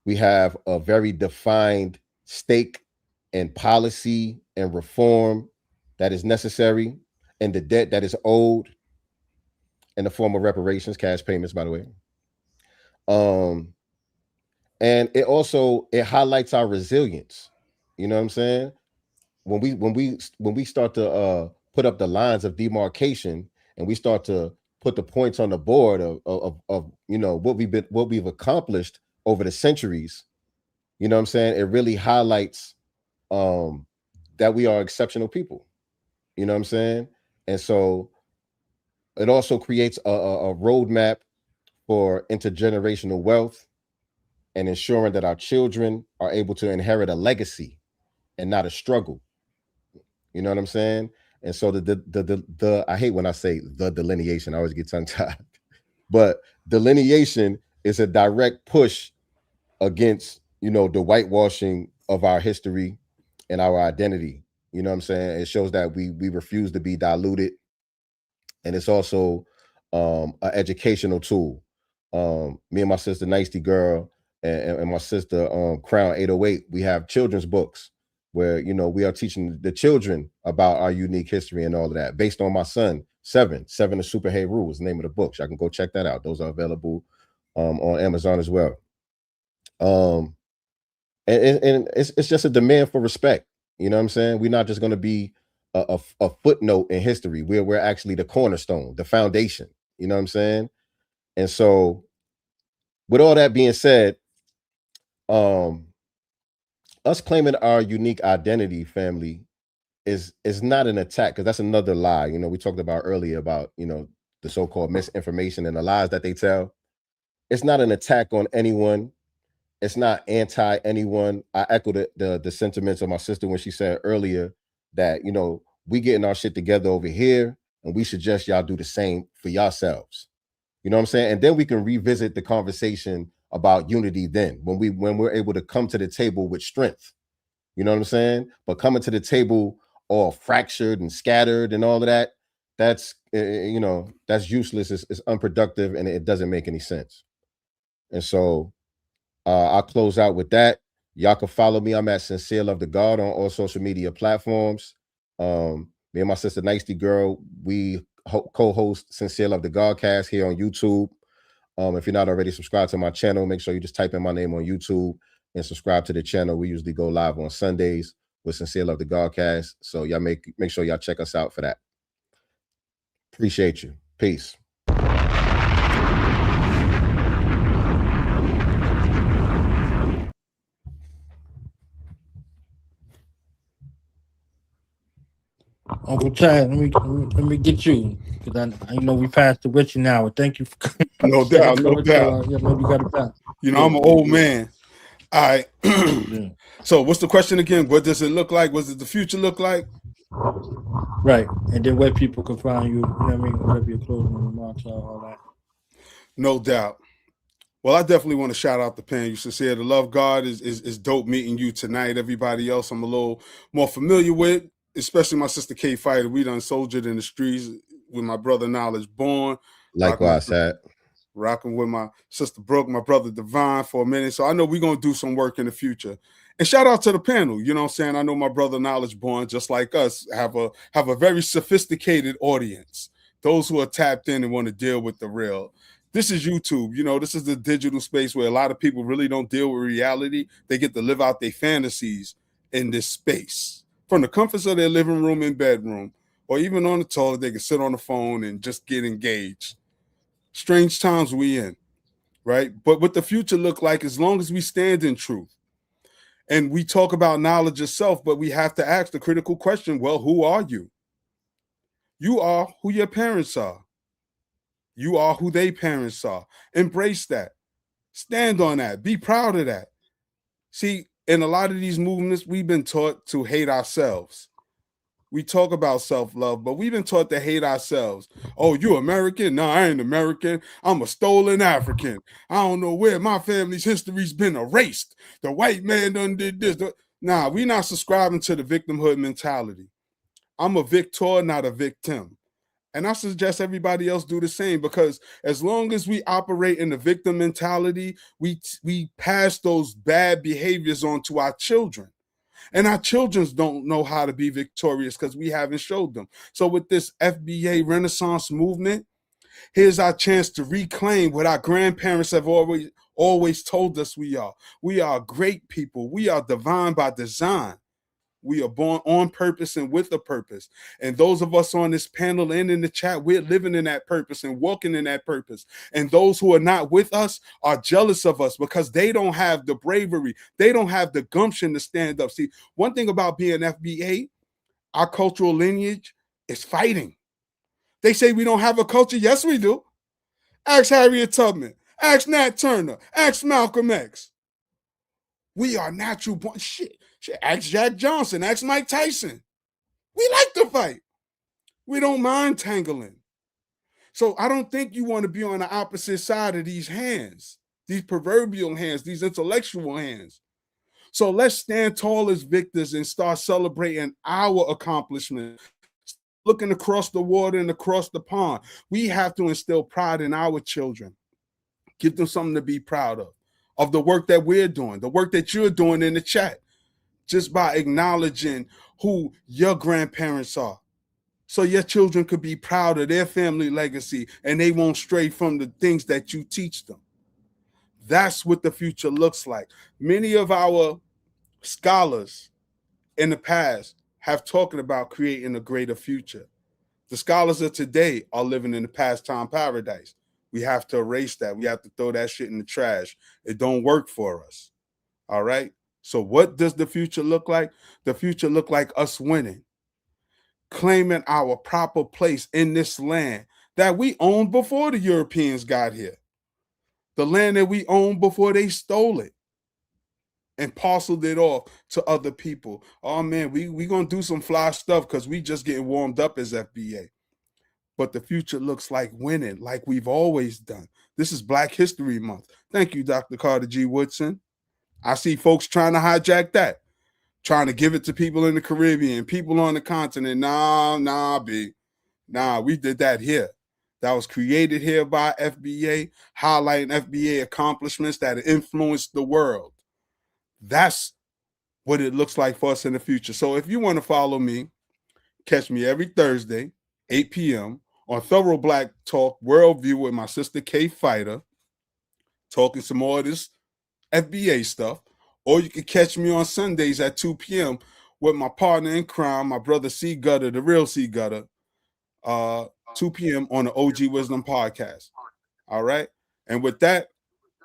We have a very defined stake in policy and reform that is necessary, and the debt that is owed in the form of reparations, cash payments, by the way. And it highlights our resilience. You know what I'm saying? When we start to put up the lines of demarcation, and we start to put the points on the board of what we've accomplished over the centuries, you know what I'm saying? It really highlights that we are exceptional people. You know what I'm saying? And so it also creates a roadmap for intergenerational wealth and ensuring that our children are able to inherit a legacy and not a struggle. You know what I'm saying? And so the I hate when I say the delineation, I always get tongue tied, but delineation is a direct push against, the whitewashing of our history and our identity. You know what I'm saying? It shows that we refuse to be diluted. And it's also an educational tool. Me and my sister Nicety Girl and my sister Crown 808, we have children's books where we are teaching the children about our unique history and all of that, based on my son Seven of Super Hey Rule is the name of the books. I can go check that out. Those are available on Amazon as well. And it's just a demand for respect. You know what I'm saying? We're not just going to be a footnote in history where we're actually the cornerstone, the foundation. You know what I'm saying? And so, with all that being said, us claiming our unique identity, family, is not an attack, because that's another lie. You know, we talked about earlier about, you know, the so-called misinformation and the lies that they tell. It's not an attack on anyone. It's not anti anyone. I echo the sentiments of my sister when she said earlier that, you know, we getting our shit together over here, and we suggest y'all do the same for yourselves. You know what I'm saying? And then we can revisit the conversation about unity then, when we're able to come to the table with strength. You know what I'm saying? But coming to the table all fractured and scattered and all of that, that's you know, that's useless. It's unproductive, and it doesn't make any sense. And so I'll close out with that. Y'all can follow me. I'm at Sincere Love the God on all social media platforms. Me and my sister Nicety Girl, we co-host Sincere Love the Godcast here on YouTube. If you're not already subscribed to my channel, make sure you just type in my name on YouTube and subscribe to the channel. We usually go live on Sundays with Sincere Love the Godcast. So y'all make sure y'all check us out for that. Appreciate you. Peace. Uncle Chad, let me get you, because I know we passed the witching hour. Thank you for coming. No doubt, no doubt. Yeah, maybe got it back. You know, I'm an old man. All right. Yeah. So what's the question again? What does it look like? What does the future look like? Right. And then where people can find you, you know what I mean? Whatever your closing remarks are, all that. No doubt. Well, I definitely want to shout out the pen. You Sincere to Love God is dope meeting you tonight. Everybody else I'm a little more familiar with, especially my sister K Fighter. We done soldiered in the streets with my brother Knowledge Born. Likewise, Sad. Rocking with my sister Brooke, my brother Divine for a minute. So I know we're going to do some work in the future. And shout out to the panel. You know what I'm saying? I know my brother Knowledge Born, just like us, have a very sophisticated audience. Those who are tapped in and want to deal with the real. This is YouTube. You know, this is the digital space where a lot of people really don't deal with reality. They get to live out their fantasies in this space from the comforts of their living room and bedroom, or even on the toilet. They can sit on the phone and just get engaged. Strange times we in, right? But what the future look like, as long as we stand in truth and we talk about knowledge of self, but we have to ask the critical question, well, who are you? You are who your parents are. You are who their parents are. Embrace that. Stand on that. Be proud of that. See, in a lot of these movements, we've been taught to hate ourselves. We talk about self-love, but we've been taught to hate ourselves. Oh, you American? No, I ain't American. I'm a stolen African. I don't know where my family's history's been erased. The white man done did this. Nah, we not subscribing to the victimhood mentality. I'm a victor, not a victim. And I suggest everybody else do the same, because as long as we operate in the victim mentality, we pass those bad behaviors on to our children. And our children don't know how to be victorious because we haven't showed them. So with this FBA Renaissance movement, here's our chance to reclaim what our grandparents have always told us we are. We are great people. We are divine by design. We are born on purpose and with a purpose. And those of us on this panel and in the chat, we're living in that purpose and walking in that purpose. And those who are not with us are jealous of us because they don't have the bravery. They don't have the gumption to stand up. See, one thing about being FBA, our cultural lineage is fighting. They say we don't have a culture. Yes, we do. Ask Harriet Tubman. Ask Nat Turner. Ask Malcolm X. We are natural born. Shit. Ask Jack Johnson. Ask Mike Tyson. We like to fight. We don't mind tangling. So I don't think you want to be on the opposite side of these hands, these proverbial hands, these intellectual hands. So let's stand tall as victors and start celebrating our accomplishments. Looking across the water and across the pond, we have to instill pride in our children. Give them something to be proud of the work that we're doing, the work that you're doing in the chat, just by acknowledging who your grandparents are. So your children could be proud of their family legacy and they won't stray from the things that you teach them. That's what the future looks like. Many of our scholars in the past have talking about creating a greater future. The scholars of today are living in the pastime paradise. We have to erase that. We have to throw that shit in the trash. It don't work for us. All right. So what does the future look like? The future look like us winning, claiming our proper place in this land that we owned before the Europeans got here. The land that we owned before they stole it and parceled it off to other people. Oh man, we gonna do some fly stuff because we just getting warmed up as FBA. But the future looks like winning, like we've always done. This is Black History Month. Thank you, Dr. Carter G. Woodson. I see folks trying to hijack that, trying to give it to people in the Caribbean, people on the continent. Nah, B. Nah, we did that here. That was created here by FBA, highlighting FBA accomplishments that influenced the world. That's what it looks like for us in the future. So if you want to follow me, catch me every Thursday, 8 p.m. on Thorough Black Talk Worldview with my sister Kay Fighter, talking some more of this FBA stuff. Or you can catch me on Sundays at 2 p.m. with my partner in crime, my brother C Gutter, the real C Gutter, 2 p.m. on the OG Wisdom Podcast. All right. And with that,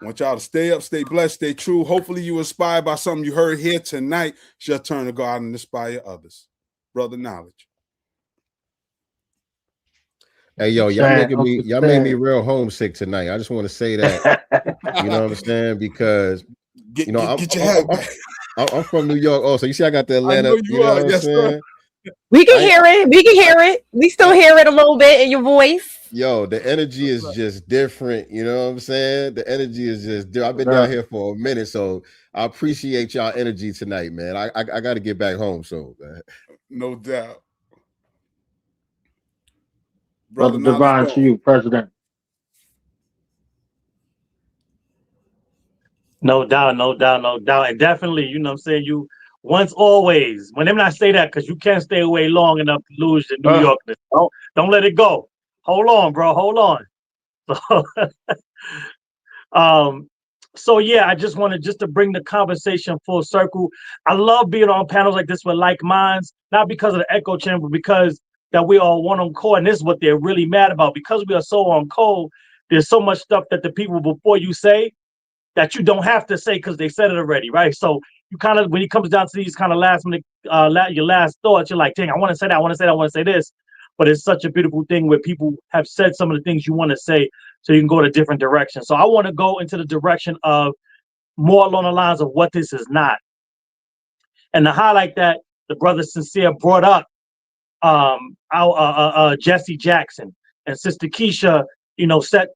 I want y'all to stay up, stay blessed, stay true. Hopefully you inspired by something you heard here tonight. It's your turn to go out and inspire others. Brother Knowledge. Hey, yo, y'all made me real homesick tonight. I just want to say that, you know what I'm saying? Because, get your head back. I'm from New York also. You see, I got the Atlanta, you know what I'm saying? We can hear it. We can hear it. We still hear it a little bit in your voice. Yo, the energy is just different. You know what I'm saying? The energy is just different. I've been down here for a minute, so I appreciate y'all energy tonight, man. I got to get back home, so. No doubt. Brother Divine, to you, President. No doubt. And definitely, you know what I'm saying? You once always. When them not say that, because you can't stay away long enough to lose your New Yorkness. Don't let it go. Hold on, bro. Hold on. So yeah, I just wanted to bring the conversation full circle. I love being on panels like this with like minds, not because of the echo chamber, because that we are one on call, and this is what they're really mad about. Because we are so on call, there's so much stuff that the people before you say that you don't have to say because they said it already, right? So you kind of, when it comes down to these kind of last minute, your last thoughts, you're like, dang, I want to say that, I want to say that, I want to say this. But it's such a beautiful thing where people have said some of the things you want to say, so you can go in a different direction. So I want to go into the direction of more along the lines of what this is not. And to highlight that, the brother Sincere brought up Jesse Jackson, and Sister Keisha, set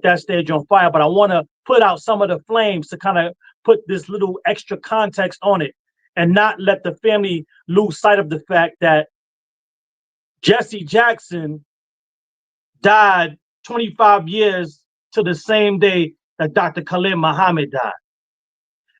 that stage on fire. But I want to put out some of the flames to kind of put this little extra context on it, and not let the family lose sight of the fact that Jesse Jackson died 25 years to the same day that Dr. Khalid Muhammad died.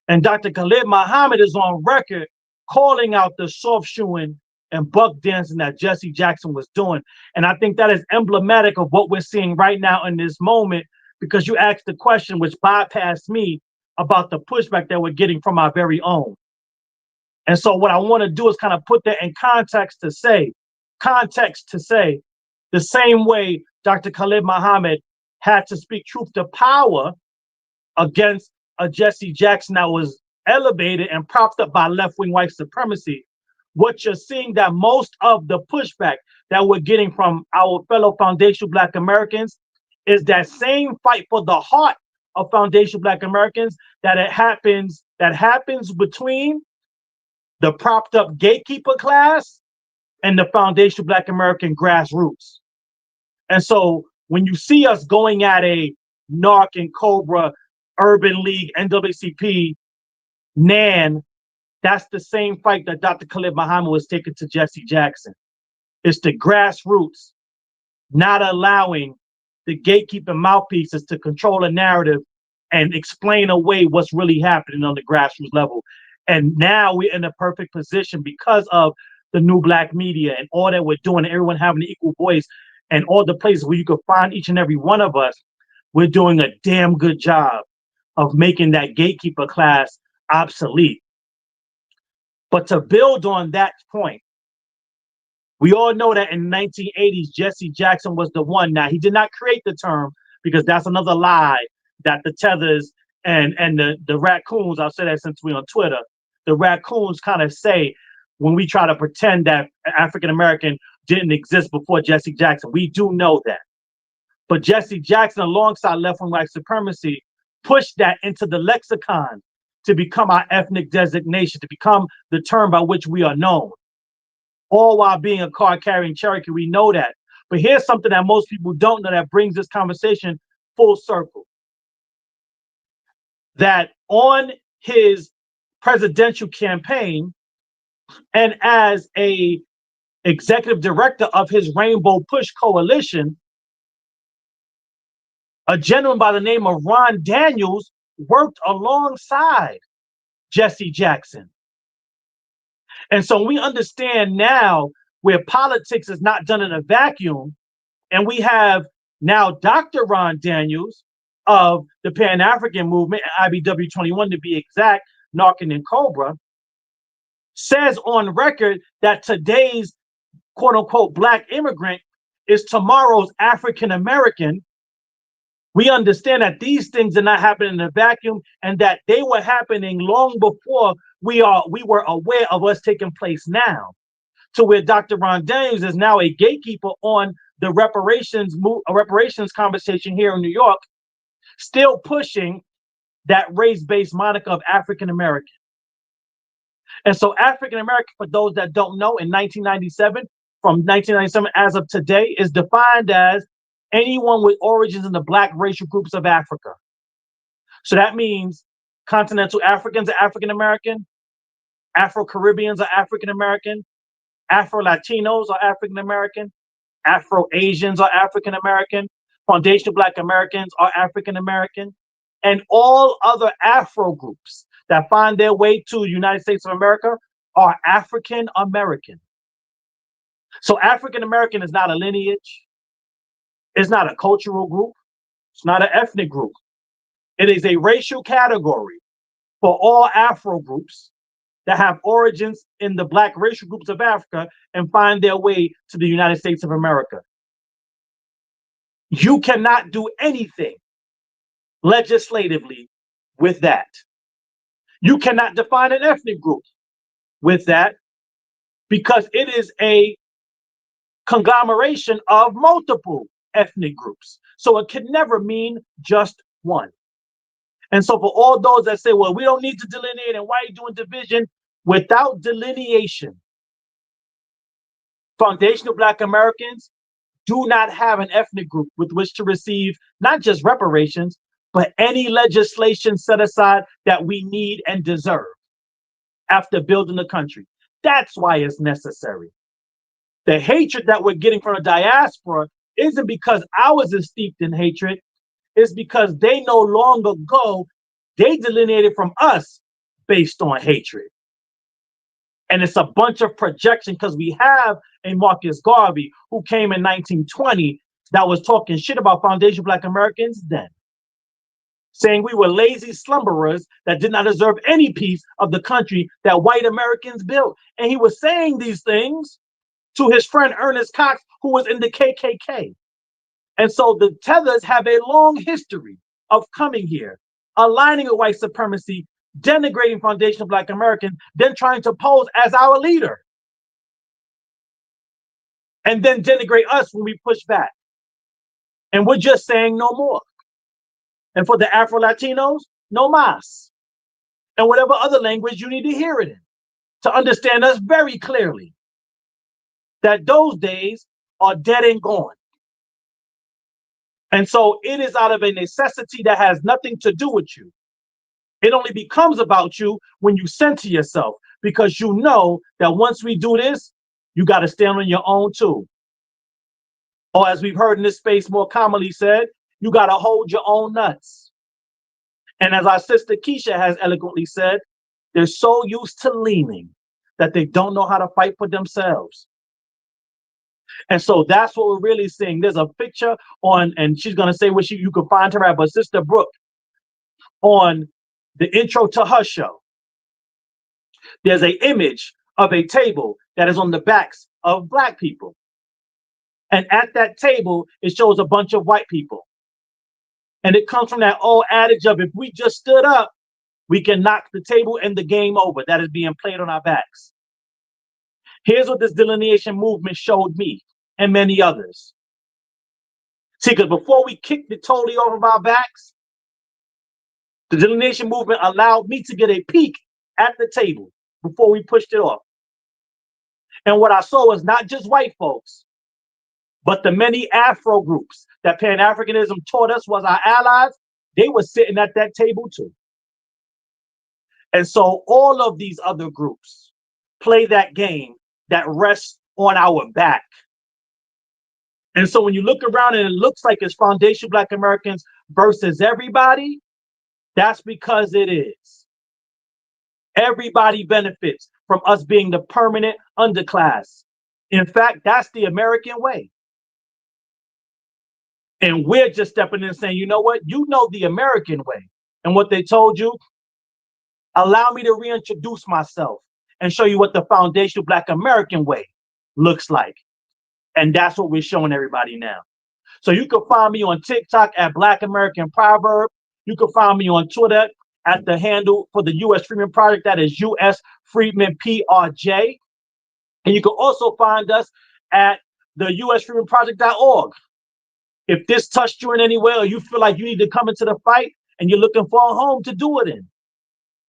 And Dr. Khalid Muhammad is on record calling out the soft shoeing and buck dancing that Jesse Jackson was doing. And I think that is emblematic of what we're seeing right now in this moment, because you asked the question, which bypassed me, about the pushback that we're getting from our very own. And so what I want to do is kind of put that in context to say, the same way Dr. Khalid Muhammad had to speak truth to power against a Jesse Jackson that was elevated and propped up by left-wing white supremacy. What you're seeing, that most of the pushback that we're getting from our fellow foundational Black Americans is that same fight for the heart of foundational Black Americans that happens between the propped up gatekeeper class and the foundational Black American grassroots. And so when you see us going at a NARC and Cobra, Urban League, NAACP, NAN, that's the same fight that Dr. Khalid Muhammad was taking to Jesse Jackson. It's the grassroots not allowing the gatekeeping mouthpieces to control a narrative and explain away what's really happening on the grassroots level. And now we're in a perfect position because of the new Black media and all that we're doing, and everyone having an equal voice, and all the places where you can find each and every one of us. We're doing a damn good job of making that gatekeeper class obsolete. But to build on that point, We all know that in the 1980s, Jesse Jackson was the one. Now, he did not create the term, because that's another lie that the tethers and the raccoons, I'll say that since we're on Twitter, the raccoons kind of say when we try to pretend that African-American didn't exist before Jesse Jackson. We do know that. But Jesse Jackson, alongside left-wing white supremacy, pushed that into the lexicon to become our ethnic designation, to become the term by which we are known. All while being a card-carrying Cherokee, we know that. But here's something that most people don't know that brings this conversation full circle. That on his presidential campaign, and as a executive director of his Rainbow Push Coalition, a gentleman by the name of Ron Daniels worked alongside Jesse Jackson. And so we understand now where politics is not done in a vacuum, and we have now Dr. Ron Daniels of the Pan-African Movement, IBW 21 to be exact, Narcan and Cobra, says on record that today's quote-unquote Black immigrant is tomorrow's African American. We understand that these things did not happen in a vacuum, and that they were happening long before we were aware of what's taking place now. To where Dr. Ron Daniels is now a gatekeeper on the reparations conversation here in New York, still pushing that race-based moniker of African American. And so African American, for those that don't know, in 1997, from 1997 as of today, is defined as anyone with origins in the Black racial groups of Africa. So that means continental Africans are African American, Afro-Caribbeans are African American, Afro-Latinos are African American, Afro-Asians are African American, foundational Black Americans are African American, and all other Afro groups that find their way to the United States of America are African American. So African American is not a lineage, it's not a cultural group, it's not an ethnic group. It is a racial category for all Afro groups that have origins in the Black racial groups of Africa and find their way to the United States of America. You cannot do anything legislatively with that. You cannot define an ethnic group with that, because it is a conglomeration of multiple ethnic groups. So it can never mean just one. And so for all those that say, well, we don't need to delineate, and why are you doing division? Without delineation, foundational Black Americans do not have an ethnic group with which to receive not just reparations, but any legislation set aside that we need and deserve after building the country. That's why it's necessary. The hatred that we're getting from the diaspora isn't because ours is steeped in hatred. It's because they no longer they delineated from us based on hatred. And it's a bunch of projection, because we have a Marcus Garvey who came in 1920 that was talking shit about foundational Black Americans then, saying we were lazy slumberers that did not deserve any piece of the country that white Americans built. And he was saying these things to his friend Ernest Cox, who was in the KKK. And so the Tethers have a long history of coming here, aligning with white supremacy, denigrating foundational Black Americans, then trying to pose as our leader, and then denigrate us when we push back. And we're just saying no more. And for the Afro-Latinos, no mas. And whatever other language you need to hear it in, to understand us very clearly, that those days are dead and gone. And so it is out of a necessity that has nothing to do with you. It only becomes about you when you center yourself, because you know that once we do this, you got to stand on your own too. Or as we've heard in this space more commonly said, you got to hold your own nuts. And as our sister Keisha has eloquently said, they're so used to leaning that they don't know how to fight for themselves. And so that's what we're really seeing. There's a picture on, and she's going to say what you can find her at, but Sister Brooke, on the intro to her show, there's an image of a table that is on the backs of black people. And at that table, it shows a bunch of white people. And it comes from that old adage of if we just stood up, we can knock the table and the game over that is being played on our backs. Here's what this delineation movement showed me and many others. See, because before we kicked it totally off of our backs, the delineation movement allowed me to get a peek at the table before we pushed it off. And what I saw was not just white folks, but the many Afro groups that Pan-Africanism taught us was our allies. They were sitting at that table too. And so all of these other groups play that game that rests on our back. And so when you look around and it looks like it's foundational Black Americans versus everybody, that's because it is. Everybody benefits from us being the permanent underclass. In fact, that's the American way. And we're just stepping in and saying, you know what? You know the American way. And what they told you, allow me to reintroduce myself and show you what the foundational Black American way looks like. And that's what we're showing everybody now. So you can find me on TikTok at Black American Proverb. You can find me on Twitter at the handle for the U.S. Freedmen Project. That is U.S. Freedmen PRJ. And you can also find us at the USFreedomProject.org. If this touched you in any way or you feel like you need to come into the fight and you're looking for a home to do it in,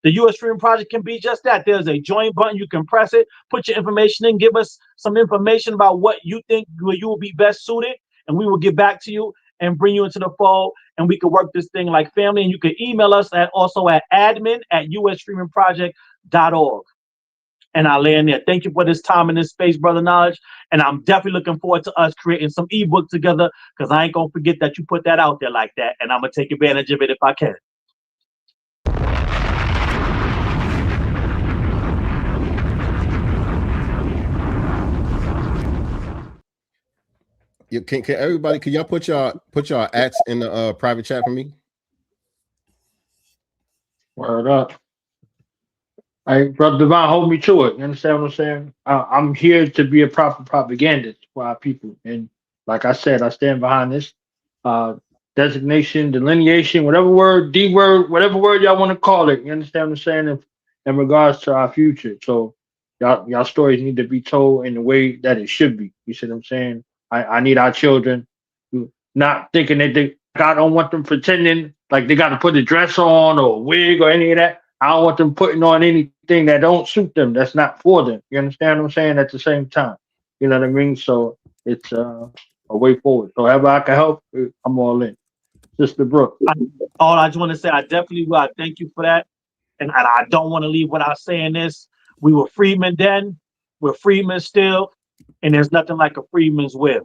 the U.S. Freedom Project can be just that. There's a join button. You can press it, put your information in, give us some information about what you think where you will be best suited, and we will get back to you and bring you into the fold, and we can work this thing like family. And you can email us also at admin@usfreedomproject.org. And I'll land there. Thank you for this time in this space, Brother Knowledge. And I'm definitely looking forward to us creating some ebook together, because I ain't going to forget that you put that out there like that. And I'm going to take advantage of it if I can. Can everybody, can y'all put y'all ats in the private chat for me? Word up. Hey, Brother Divine, hold me to it. You understand what I'm saying? I'm here to be a proper propagandist for our people. And like I said, I stand behind this designation, delineation, whatever word, D word, whatever word y'all want to call it. You understand what I'm saying? In regards to our future. So y'all stories need to be told in the way that it should be. You see what I'm saying? I need our children not thinking that I don't want them pretending like they got to put a dress on or a wig or any of that. I don't want them putting on anything that don't suit them. That's not for them. You understand what I'm saying? At the same time, you know what I mean? So it's a way forward. So however I can help, I'm all in. Sister Brooke. I just want to say I definitely will. I thank you for that. And I don't want to leave without saying this. We were freedmen then. We're freedmen still. And there's nothing like a freedman's will.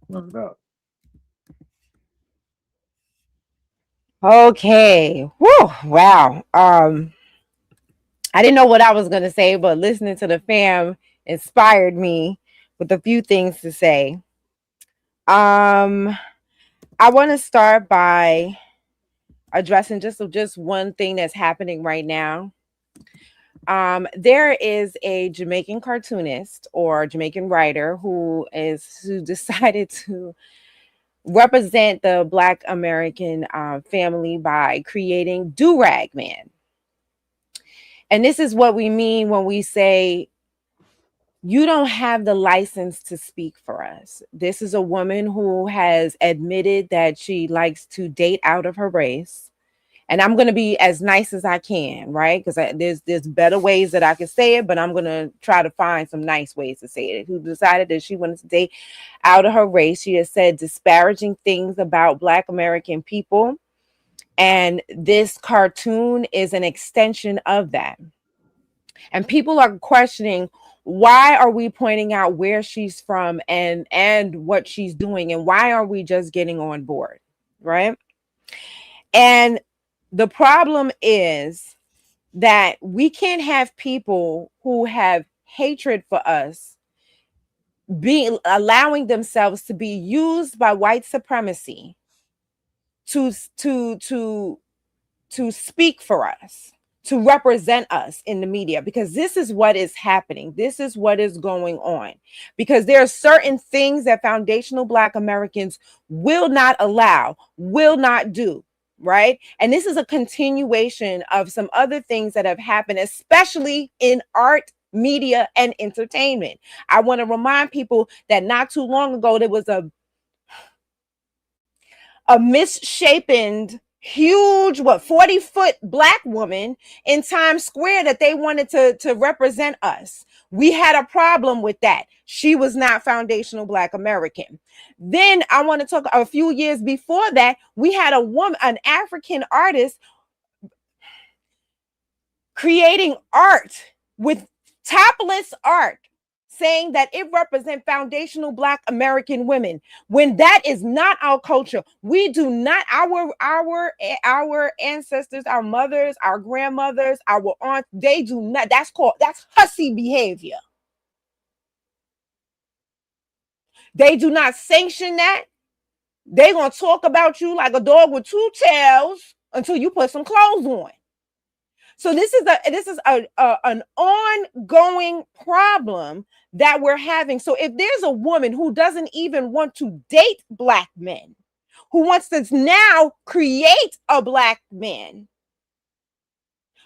No doubt. Okay. Whew, wow. I didn't know what I was gonna say, but listening to the fam inspired me with a few things to say. I want to start by addressing just one thing that's happening right now. There is a Jamaican cartoonist or Jamaican writer who decided to represent the Black American family by creating Do-Rag Man. And this is what we mean when we say, you don't have the license to speak for us. This is a woman who has admitted that she likes to date out of her race. And I'm going to be as nice as I can, right? Because there's better ways that I can say it, but I'm going to try to find some nice ways to say it. Who decided that she wanted to date out of her race. She has said disparaging things about Black American people. And this cartoon is an extension of that. And people are questioning, why are we pointing out where she's from and what she's doing? And why are we just getting on board, right? And the problem is that we can't have people who have hatred for us allowing themselves to be used by white supremacy to speak for us, to represent us in the media, because this is what is happening. This is what is going on, because there are certain things that foundational Black Americans will not allow, will not do. Right. And this is a continuation of some other things that have happened, especially in art, media, and entertainment. I want to remind people that not too long ago, there was a misshapen, huge, 40-foot Black woman in Times Square that they wanted to represent us. We had a problem with that. She was not foundational Black American. Then I want to talk a few years before that, we had a woman, an African artist, creating art with topless art, saying that it represents foundational Black American women, when that is not our culture. We do not, our ancestors, our mothers, our grandmothers, our aunts, they do not, that's hussy behavior. They do not sanction that. They gonna talk about you like a dog with two tails until you put some clothes on. So this is an ongoing problem that we're having. So if there's a woman who doesn't even want to date Black men, who wants to now create a Black man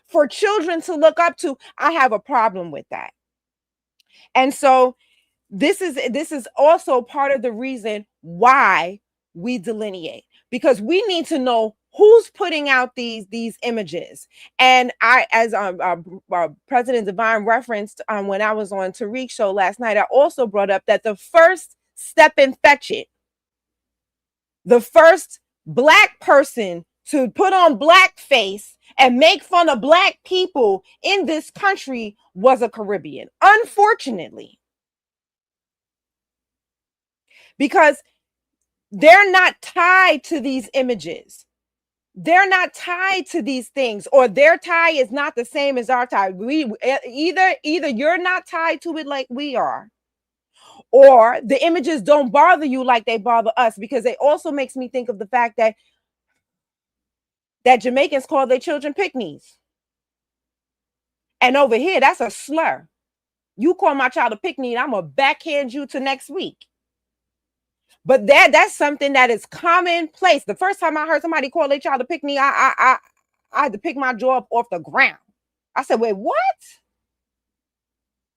for children to look up to, I have a problem with that. And so this is also part of the reason why we delineate, because we need to know who's putting out these images. And I, as President Divine referenced when I was on Tariq's show last night, I also brought up that the first step in Fetch It, the first Black person to put on blackface and make fun of Black people in this country was a Caribbean, unfortunately. Because they're not tied to these images. They're not tied to these things, or their tie is not the same as our tie. We either you're not tied to it like we are, or the images don't bother you like they bother us, because it also makes me think of the fact that Jamaicans call their children picnics. And over here, that's a slur. You call my child a picnic, I'm gonna backhand you to next week. But that's something that is commonplace. The first time I heard somebody call their child a picnic, I had to pick my jaw up off the ground. I said, wait, what?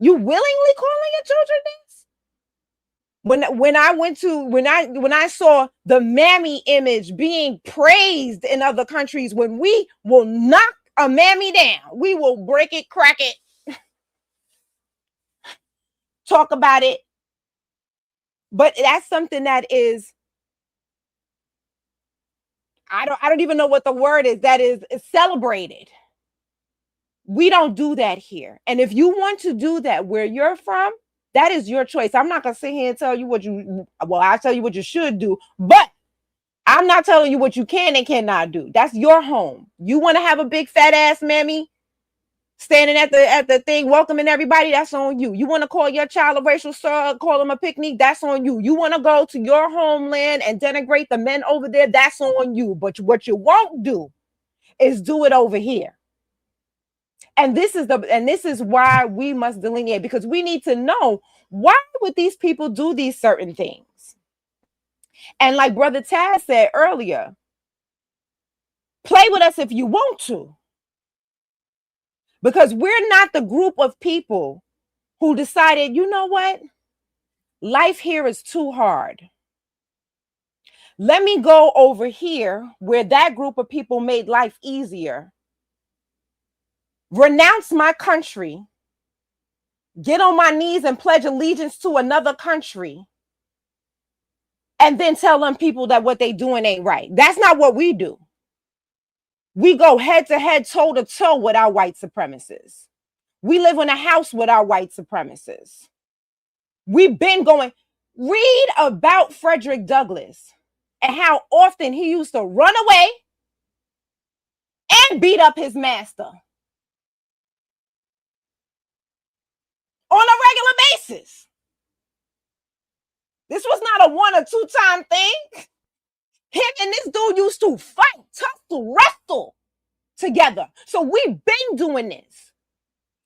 You willingly calling your children this? When I saw the mammy image being praised in other countries, when we will knock a mammy down, we will break it, crack it, talk about it. But that's something that is, I don't even know what the word is, that is celebrated. We don't do that here. And if you want to do that where you're from, that is your choice. I'm not going to sit here and tell you I'll tell you what you should do, but I'm not telling you what you can and cannot do. That's your home. You want to have a big fat ass mammy standing at the thing welcoming everybody, that's on you. You want to call your child a racial slur, call them a picnic, that's on you. You want to go to your homeland and denigrate the men over there, that's on you. But what you won't do is do it over here. And this is why we must delineate, because we need to know, why would these people do these certain things? And like Brother Taz said earlier, play with us if you want to. Because we're not the group of people who decided, you know what? Life here is too hard. Let me go over here where that group of people made life easier. Renounce my country. Get on my knees and pledge allegiance to another country. And then tell them people that what they doing ain't right. That's not what we do. We go head to head, toe to toe with our white supremacists. We live in a house with our white supremacists. We've been going, read about Frederick Douglass and how often he used to run away and beat up his master on a regular basis. This was not a 1 or 2 time thing. Him and this dude used to fight, tussle, wrestle together. So we've been doing this.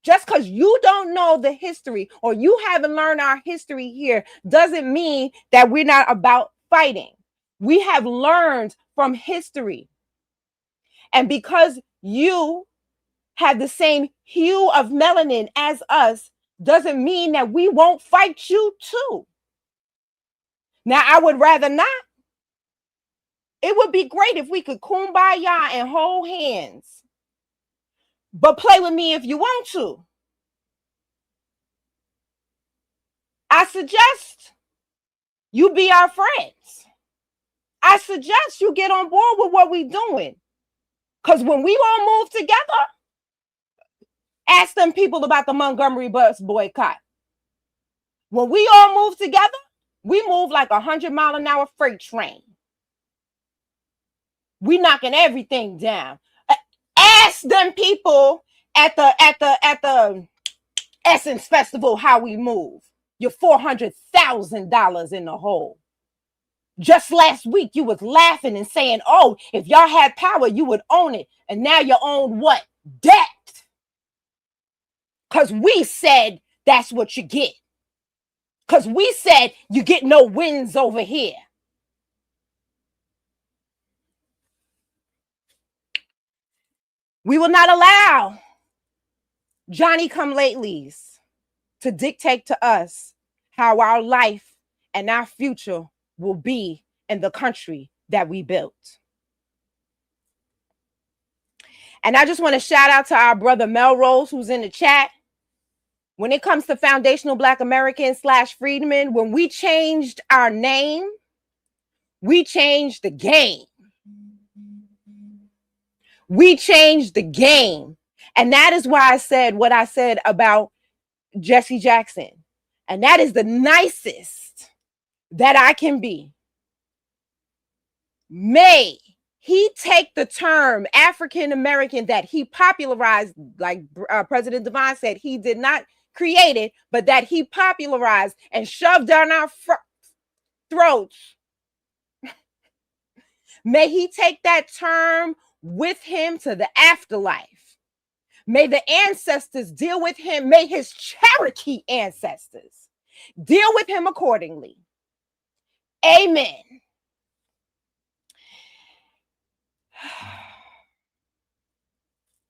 Just because you don't know the history or you haven't learned our history here doesn't mean that we're not about fighting. We have learned from history. And because you have the same hue of melanin as us doesn't mean that we won't fight you too. Now, I would rather not. It would be great if we could kumbaya and hold hands. But play with me if you want to. I suggest you be our friends. I suggest you get on board with what we're doing. Because when we all move together, ask them people about the Montgomery bus boycott. When we all move together, we move like 100-mile-an-hour freight train. We knocking everything down. Ask them people at the Essence Festival how we move. You're $400,000 in the hole. Just last week, you was laughing and saying, oh, if y'all had power, you would own it. And now you own what? Debt. Because we said that's what you get. Because we said you get no wins over here. We will not allow Johnny-come-latelys to dictate to us how our life and our future will be in the country that we built. And I just want to shout out to our brother Melrose, who's in the chat. When it comes to foundational Black Americans / freedmen, when we changed our name, we changed the game. We changed the game. And that is why I said what I said about Jesse Jackson. And that is the nicest that I can be. May he take the term African American that he popularized, like President Devine said, he did not create it, but that he popularized and shoved down our throats. May he take that term with him to the afterlife. May the ancestors deal with him. May his Cherokee ancestors deal with him accordingly. Amen.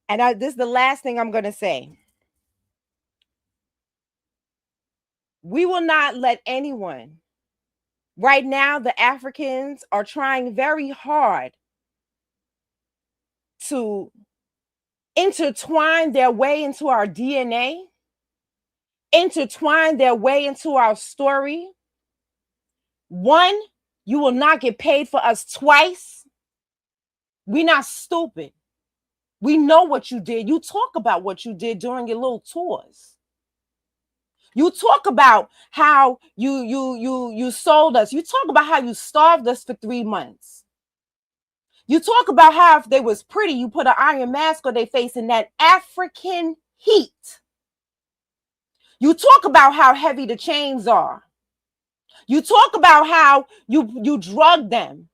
And this is the last thing I'm going to say. We will not let anyone. Right now, the Africans are trying very hard to intertwine their way into our DNA, intertwine their way into our story. One, you will not get paid for us twice. We're not stupid. We know what you did. You talk about what you did during your little tours. You talk about how you sold us. You talk about how you starved us for 3 months. You talk about how if they was pretty, you put an iron mask on their face in that African heat. You talk about how heavy the chains are. You talk about how you drug them.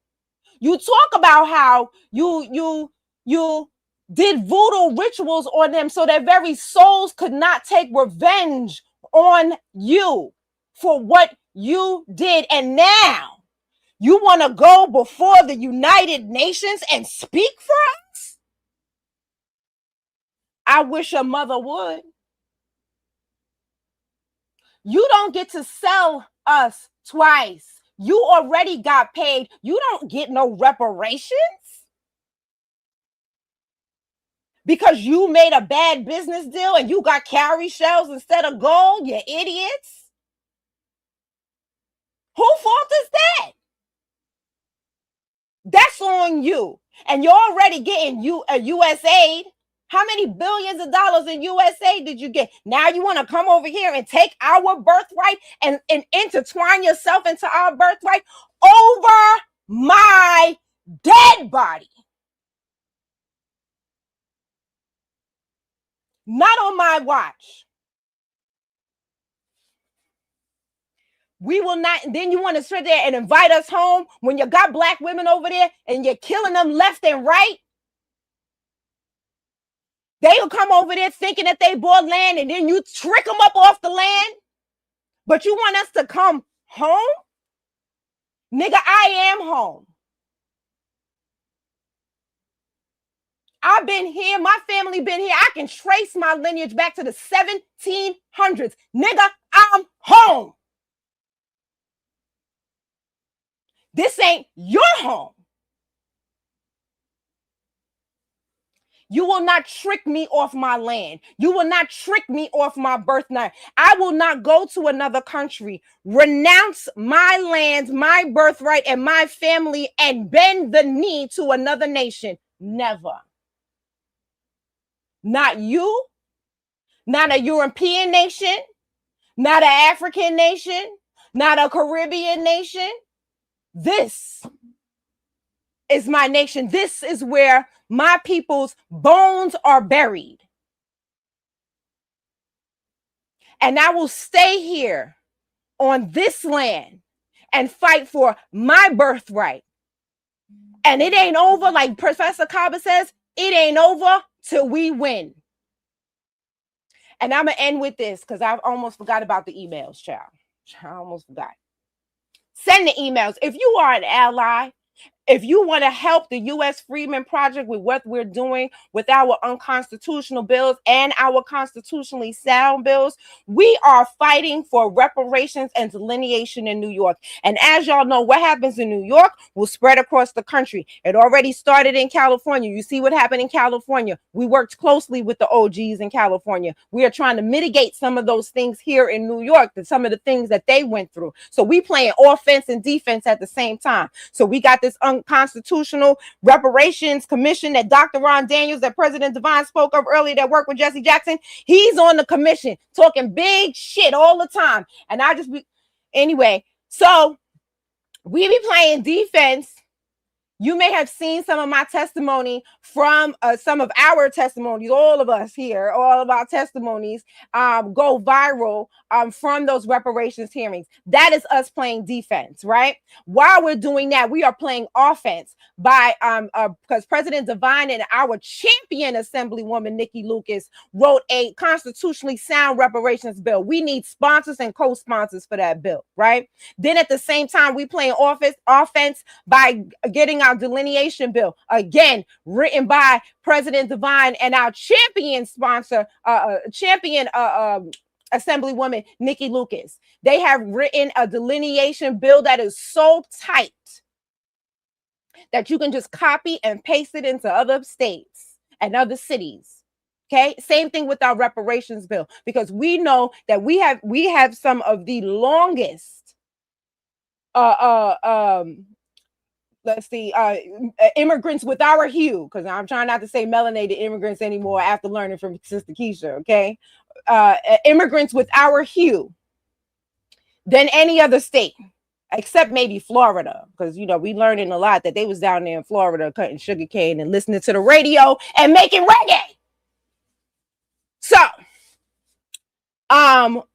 You talk about how you did voodoo rituals on them so their very souls could not take revenge on you for what you did. And now you want to go before the United Nations and speak for us? I wish a mother would. You don't get to sell us twice. You already got paid. You don't get no reparations because you made a bad business deal and you got cowrie shells instead of gold, you idiots. Whose fault is that? That's on you. And you're already getting U.S. aid. How many billions of dollars in U.S. aid did you get? Now you want to come over here and take our birthright and intertwine yourself into our birthright over my dead body. Not on my watch. We will not. Then you want to sit there and invite us home when you got black women over there and you're killing them left and right. They'll come over there thinking that they bought land and then you trick them up off the land. But you want us to come home? Nigga, I am home. I've been here. My family been here. I can trace my lineage back to the 1700s. Nigga, I'm home. This ain't your home. You will not trick me off my land. You will not trick me off my birthright. I will not go to another country, renounce my land, my birthright, and my family, and bend the knee to another nation. Never. Not you, not a European nation, not an African nation, not a Caribbean nation. This is my nation. This is where my people's bones are buried. And I will stay here on this land and fight for my birthright. And it ain't over, like Professor Kaba says, it ain't over till we win. And I'm going to end with this because I almost forgot about the emails, child. I almost forgot. Send the emails. If you are an ally, if you want to help the U.S. Freedmen Project with what we're doing with our unconstitutional bills and our constitutionally sound bills, we are fighting for reparations and delineation in New York. And as y'all know, what happens in New York will spread across the country. It already started in California. You see what happened in California. We worked closely with the OGs in California. We are trying to mitigate some of those things here in New York, some of the things that they went through. So we playing offense and defense at the same time. So we got this unconstitutional reparations commission that Dr. Ron Daniels, that President Devine spoke of earlier, that worked with Jesse Jackson. He's on the commission talking big shit all the time. And I just be anyway. So we be playing defense. You may have seen some of my testimony from some of our testimonies, all of us here, all of our testimonies go viral from those reparations hearings. That is us playing defense, right? While we're doing that, we are playing offense by because President Devine and our champion Assemblywoman Nikki Lucas wrote a constitutionally sound reparations bill. We need sponsors and co-sponsors for that bill, right? Then at the same time, we playing offense by getting our delineation bill, again written by President Devine and our champion sponsor, Assemblywoman Nikki Lucas. They have written a delineation bill that is so tight that you can just copy and paste it into other states and other cities. Okay, same thing with our reparations bill, because we know that we have some of the longest let's see, immigrants with our hue, because I'm trying not to say melanated immigrants anymore after learning from Sister Keisha, okay? Immigrants with our hue than any other state, except maybe Florida, because, you know, we learning a lot that they was down there in Florida cutting sugarcane and listening to the radio and making reggae. So, our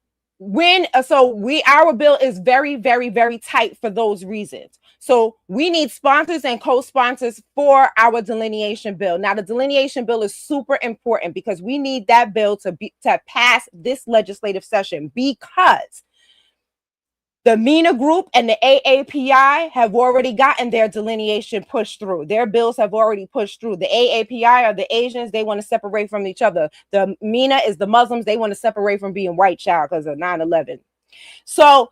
bill is very, very, very tight for those reasons. So we need sponsors and co-sponsors for our delineation bill. Now, the delineation bill is super important because we need that bill to pass this legislative session, because the MENA group and the AAPI have already gotten their delineation pushed through. Their bills have already pushed through. The AAPI are the Asians. They want to separate from each other. The MENA is the Muslims. They want to separate from being white, child, because of 9/11. So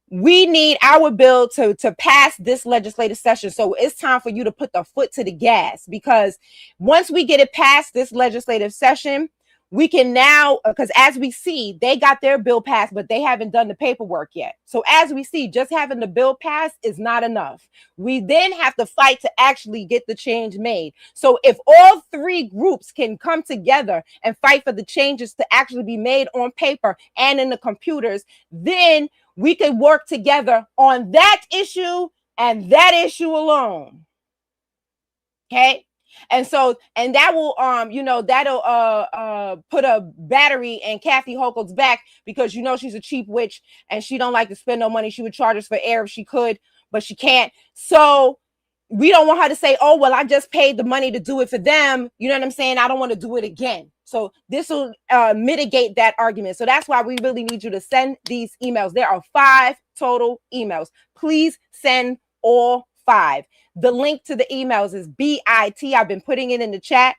we need our bill to pass this legislative session. So it's time for you to put the foot to the gas, because once we get it past this legislative session, we can now, because as we see, they got their bill passed, but they haven't done the paperwork yet. So as we see, just having the bill passed is not enough. We then have to fight to actually get the change made. So if all three groups can come together and fight for the changes to actually be made on paper and in the computers, then we could work together on that issue and that issue alone. Okay. And so, and that will, that'll put a battery in Kathy Hochul's back, because, you know, she's a cheap witch and she don't like to spend no money. She would charge us for air if she could, but she can't. So we don't want her to say, oh, well, I just paid the money to do it for them. You know what I'm saying? I don't want to do it again. So this will mitigate that argument. So that's why we really need you to send these emails. There are 5 total emails. Please send all 5. The link to the emails is bit. I've been putting it in the chat.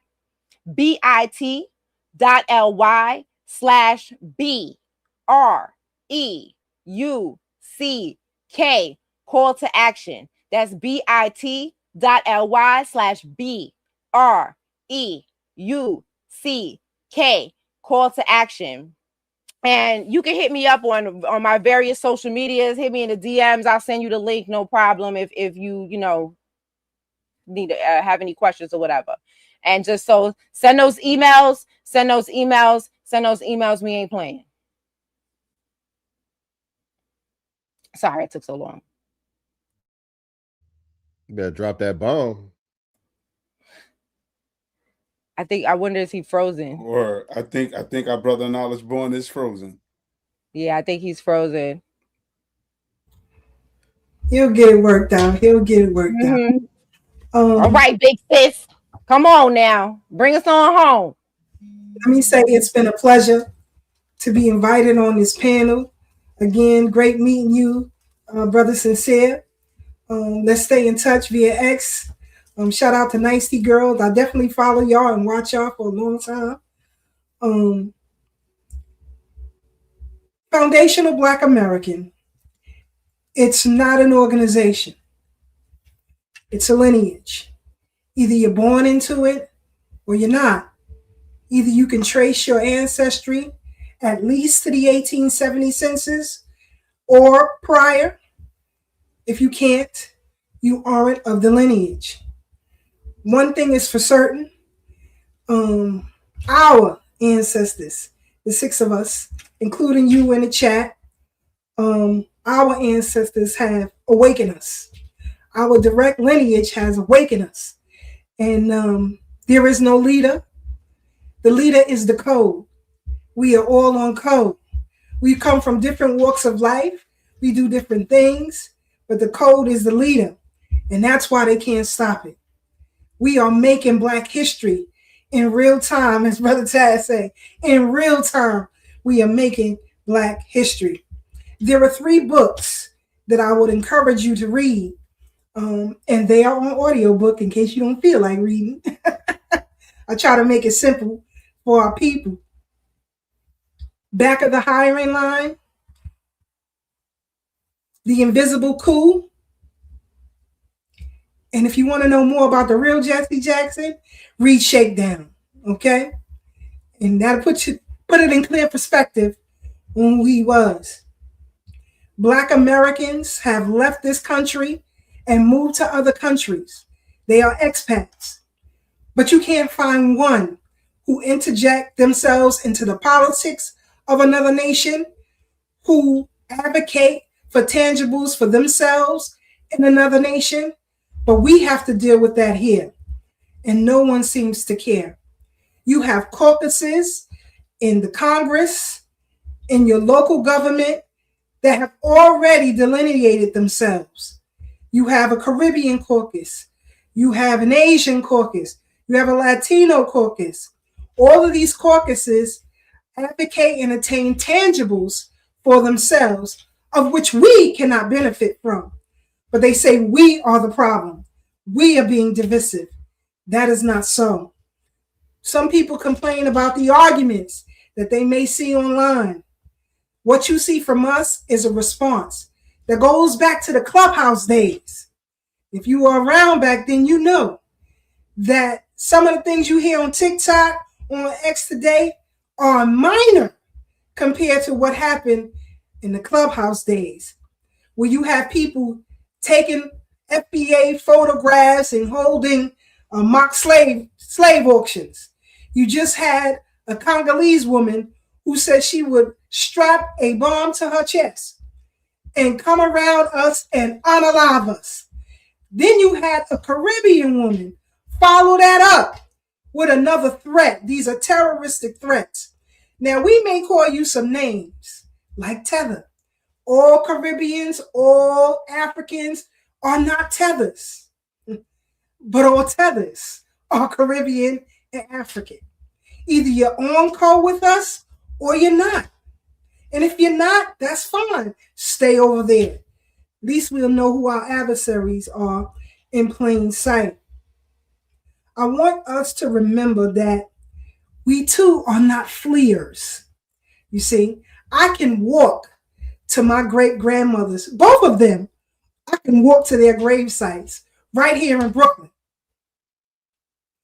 bit.ly/BREUCK, call to action. That's bit.ly/BREUCK, call to action. And you can hit me up on my various social medias. Hit me in the DMs. I'll send you the link. No problem. If you need to have any questions or whatever. And just so send those emails. We ain't playing. Sorry it took so long. You better drop that bomb. I wonder is he frozen? Or I think our brother Knowledge Born is frozen. Yeah, I think he's frozen. He'll get it worked out. Mm-hmm. All right, big sis. Come on now. Bring us on home. Let me say it's been a pleasure to be invited on this panel. Again, great meeting you, Brother Sincere. Let's stay in touch via X. Shout out to Nicety Girls. I definitely follow y'all and watch y'all for a long time. Foundational Black American. It's not an organization. It's a lineage. Either you're born into it or you're not. Either you can trace your ancestry at least to the 1870 census or prior. If you can't, you aren't of the lineage. One thing is for certain, our ancestors, the 6 of us, including you in the chat, our ancestors have awakened us. Our direct lineage has awakened us. And there is no leader. The leader is the code. We are all on code. We come from different walks of life. We do different things, but the code is the leader. And that's why they can't stop it. We are making Black history in real time, as Brother Chad said. In real time, we are making Black history. There are 3 books that I would encourage you to read, and they are on audiobook in case you don't feel like reading. I try to make it simple for our people. Back of the Hiring Line, The Invisible Coup. And if you want to know more about the real Jesse Jackson, read Shakedown, okay? And that'll put it in clear perspective on who he was. Black Americans have left this country and moved to other countries. They are expats. But you can't find one who interject themselves into the politics of another nation, who advocate for tangibles for themselves in another nation. But we have to deal with that here. And no one seems to care. You have caucuses in the Congress, in your local government, that have already delineated themselves. You have a Caribbean caucus. You have an Asian caucus. You have a Latino caucus. All of these caucuses advocate and attain tangibles for themselves, of which we cannot benefit from. But they say we are the problem. We are being divisive. That is not so. Some people complain about the arguments that they may see online. What you see from us is a response that goes back to the Clubhouse days. If you were around back then, you know that some of the things you hear on TikTok, on X today, are minor compared to what happened in the Clubhouse days, where you have people taking FBA photographs and holding mock slave auctions. You just had a Congolese woman who said she would strap a bomb to her chest and come around us and unalive us. Then you had a Caribbean woman follow that up with another threat. These are terroristic threats. Now, we may call you some names like Tether. All Caribbeans, all Africans are not tethers. but all tethers are Caribbean and African. Either you're on code with us or you're not. And if you're not, that's fine. Stay over there. At least we'll know who our adversaries are in plain sight. I want us to remember that we too are not fleers. You see, I can walk to my great grandmothers, both of them. I can walk to their grave sites right here in Brooklyn.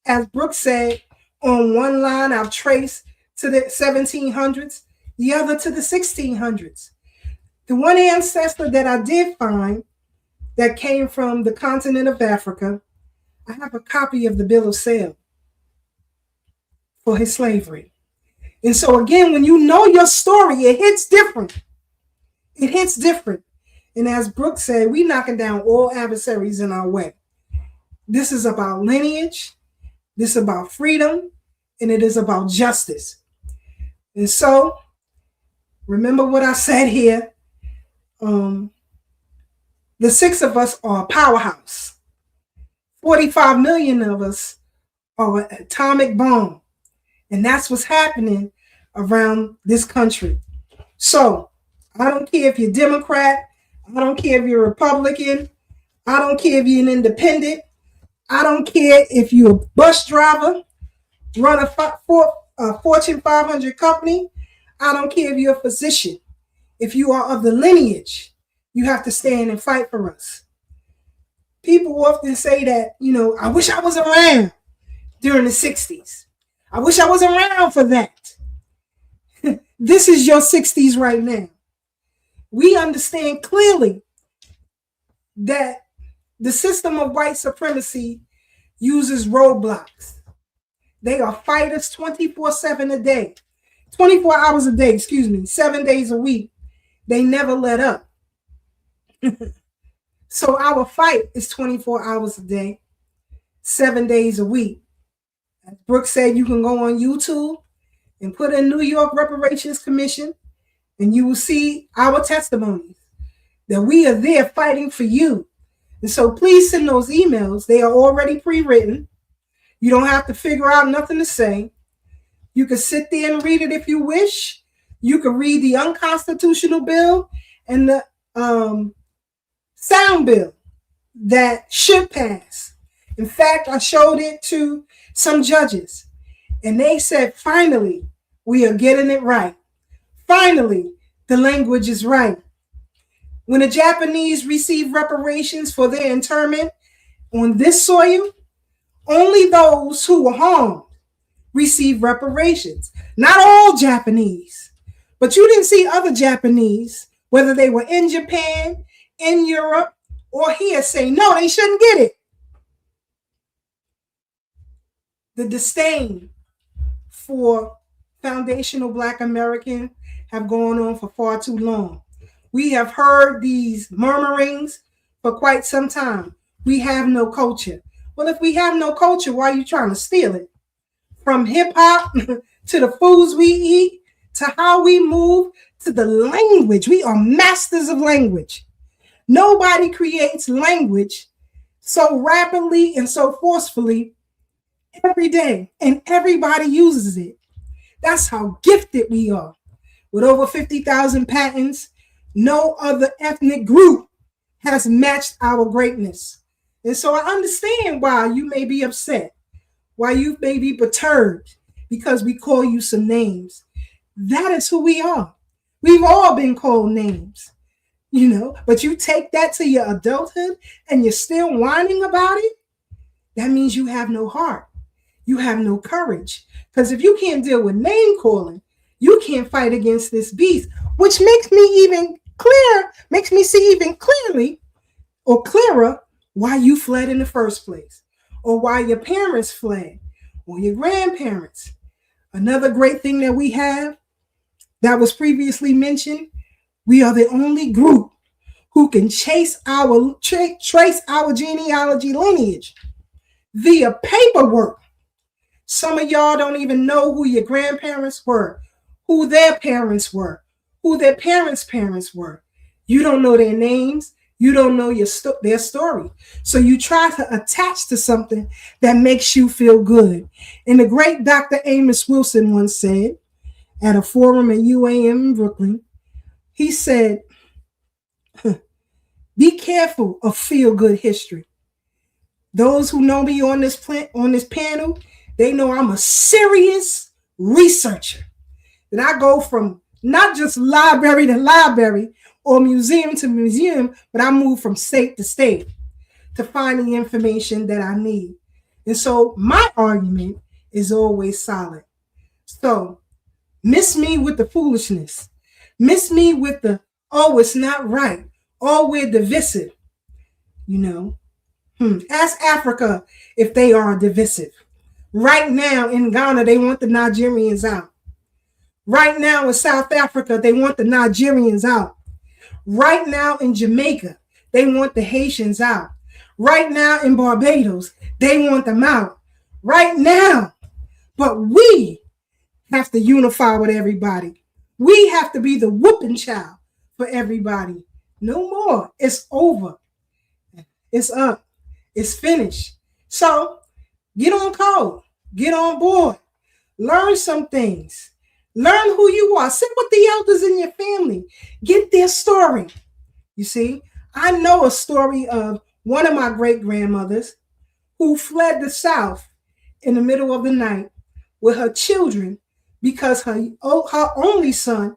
As Brooks said, on one line I've traced to the 1700s, the other to the 1600s. The one ancestor that I did find that came from the continent of Africa, I have a copy of the bill of sale for his slavery. And so again, when you know your story, it hits different. It hits different. And as Brooks said, we knocking down all adversaries in our way. This is about lineage. This is about freedom. And it is about justice. And so, remember what I said here. The 6 of us are a powerhouse. 45 million of us are an atomic bomb. And that's what's happening around this country. So, I don't care if you're Democrat. I don't care if you're Republican. I don't care if you're an independent. I don't care if you're a bus driver, run a Fortune 500 company. I don't care if you're a physician. If you are of the lineage, you have to stand and fight for us. People often say that, I wish I was around during the 60s. I wish I was around for that. This is your 60s right now. We understand clearly that the system of white supremacy uses roadblocks. They are fighters 24/7 a day, 24 hours a day, 7 days a week. They never let up. So our fight is 24 hours a day, 7 days a week. As Brooks said, you can go on YouTube and put in New York Reparations Commission, and you will see our testimonies that we are there fighting for you. And so please send those emails. They are already pre-written. You don't have to figure out nothing to say. You can sit there and read it if you wish. You can read the unconstitutional bill and the sound bill that should pass. In fact, I showed it to some judges, and they said, finally, we are getting it right. Finally, the language is right. When the Japanese received reparations for their internment on this soil, only those who were harmed received reparations. Not all Japanese, but you didn't see other Japanese, whether they were in Japan, in Europe, or here, say, no, they shouldn't get it. The disdain for foundational Black American have gone on for far too long. We have heard these murmurings for quite some time. We have no culture. Well, if we have no culture, why are you trying to steal it? From hip hop to the foods we eat, to how we move, to the language. We are masters of language. Nobody creates language so rapidly and so forcefully every day, and everybody uses it. That's how gifted we are. With over 50,000 patents, no other ethnic group has matched our greatness. And so I understand why you may be upset, why you may be perturbed, because we call you some names. That is who we are. We've all been called names, but you take that to your adulthood and you're still whining about it. That means you have no heart. You have no courage. Because if you can't deal with name calling, you can't fight against this beast, which makes me see even clearer why you fled in the first place, or why your parents fled, or your grandparents. Another great thing that we have that was previously mentioned, we are the only group who can trace our genealogy lineage via paperwork. Some of y'all don't even know who your grandparents were, who their parents were, who their parents' parents were. You don't know their names. You don't know their story. So you try to attach to something that makes you feel good. And the great Dr. Amos Wilson once said at a forum at UAM in Brooklyn, he said, be careful of feel-good history. Those who know me on this panel, they know I'm a serious researcher. And I go from not just library to library or museum to museum, but I move from state to state to find the information that I need. And so my argument is always solid. So miss me with the foolishness. Miss me with the, oh, it's not right. Oh, we're divisive. You know, ask Africa if they are divisive. Right now in Ghana, they want the Nigerians out. Right now in South Africa, they want the Nigerians out. Right now in Jamaica, they want the Haitians out. Right now in Barbados, they want them out. Right now. But we have to unify with everybody. We have to be the whooping child for everybody. No more. It's over. It's up. It's finished. So get on code. Get on board. Learn some things. Learn who you are. Sit with the elders in your family. Get their story. You see, I know a story of one of my great-grandmothers who fled the South in the middle of the night with her children because her only son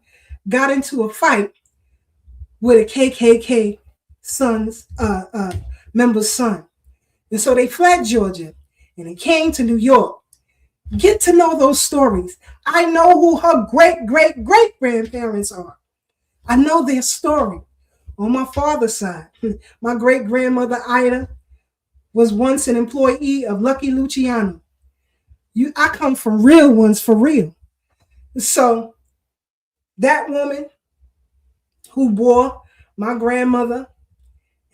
got into a fight with a KKK member's son. And so they fled Georgia and they came to New York. Get to know those stories. I know who her great-great-great-grandparents are. I know their story. On my father's side, my great-grandmother Ida was once an employee of Lucky Luciano. I come from real ones for real. So that woman who bore my grandmother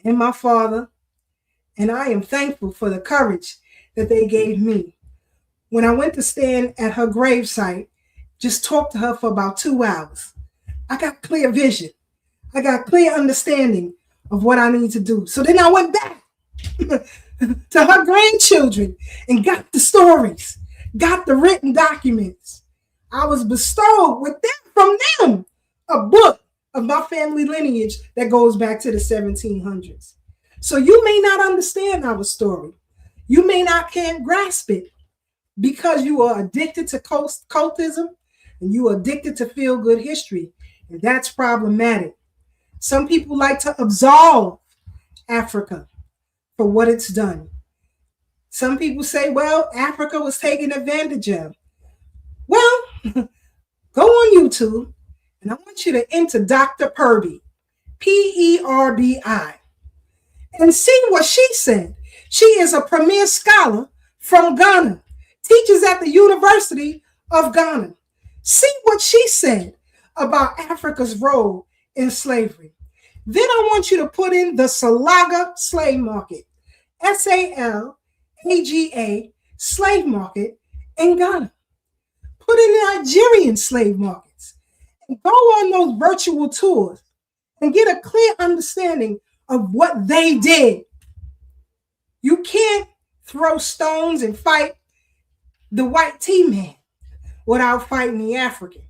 and my father, and I am thankful for the courage that they gave me. When I went to stand at her gravesite, just talked to her for about 2 hours. I got clear vision. I got clear understanding of what I need to do. So then I went back to her grandchildren and got the stories, got the written documents. I was bestowed with them from them a book of my family lineage that goes back to the 1700s. So you may not understand our story. You may not can't grasp it because you are addicted to cultism and you are addicted to feel-good history. And that's problematic. Some people like to absolve Africa for what it's done. Some people say, well, Africa was taken advantage of. Well, go on YouTube and I want you to enter Dr. Perby, P-E-R-B-I, and see what she said. She is a premier scholar from Ghana, teaches at the University of Ghana. See what she said about Africa's role in slavery. Then I want you to put in the Salaga slave market, S-A-L-A-G-A slave market in Ghana. Put in the Nigerian slave markets and go on those virtual tours and get a clear understanding of what they did. You can't throw stones and fight the white tea man without fighting the African.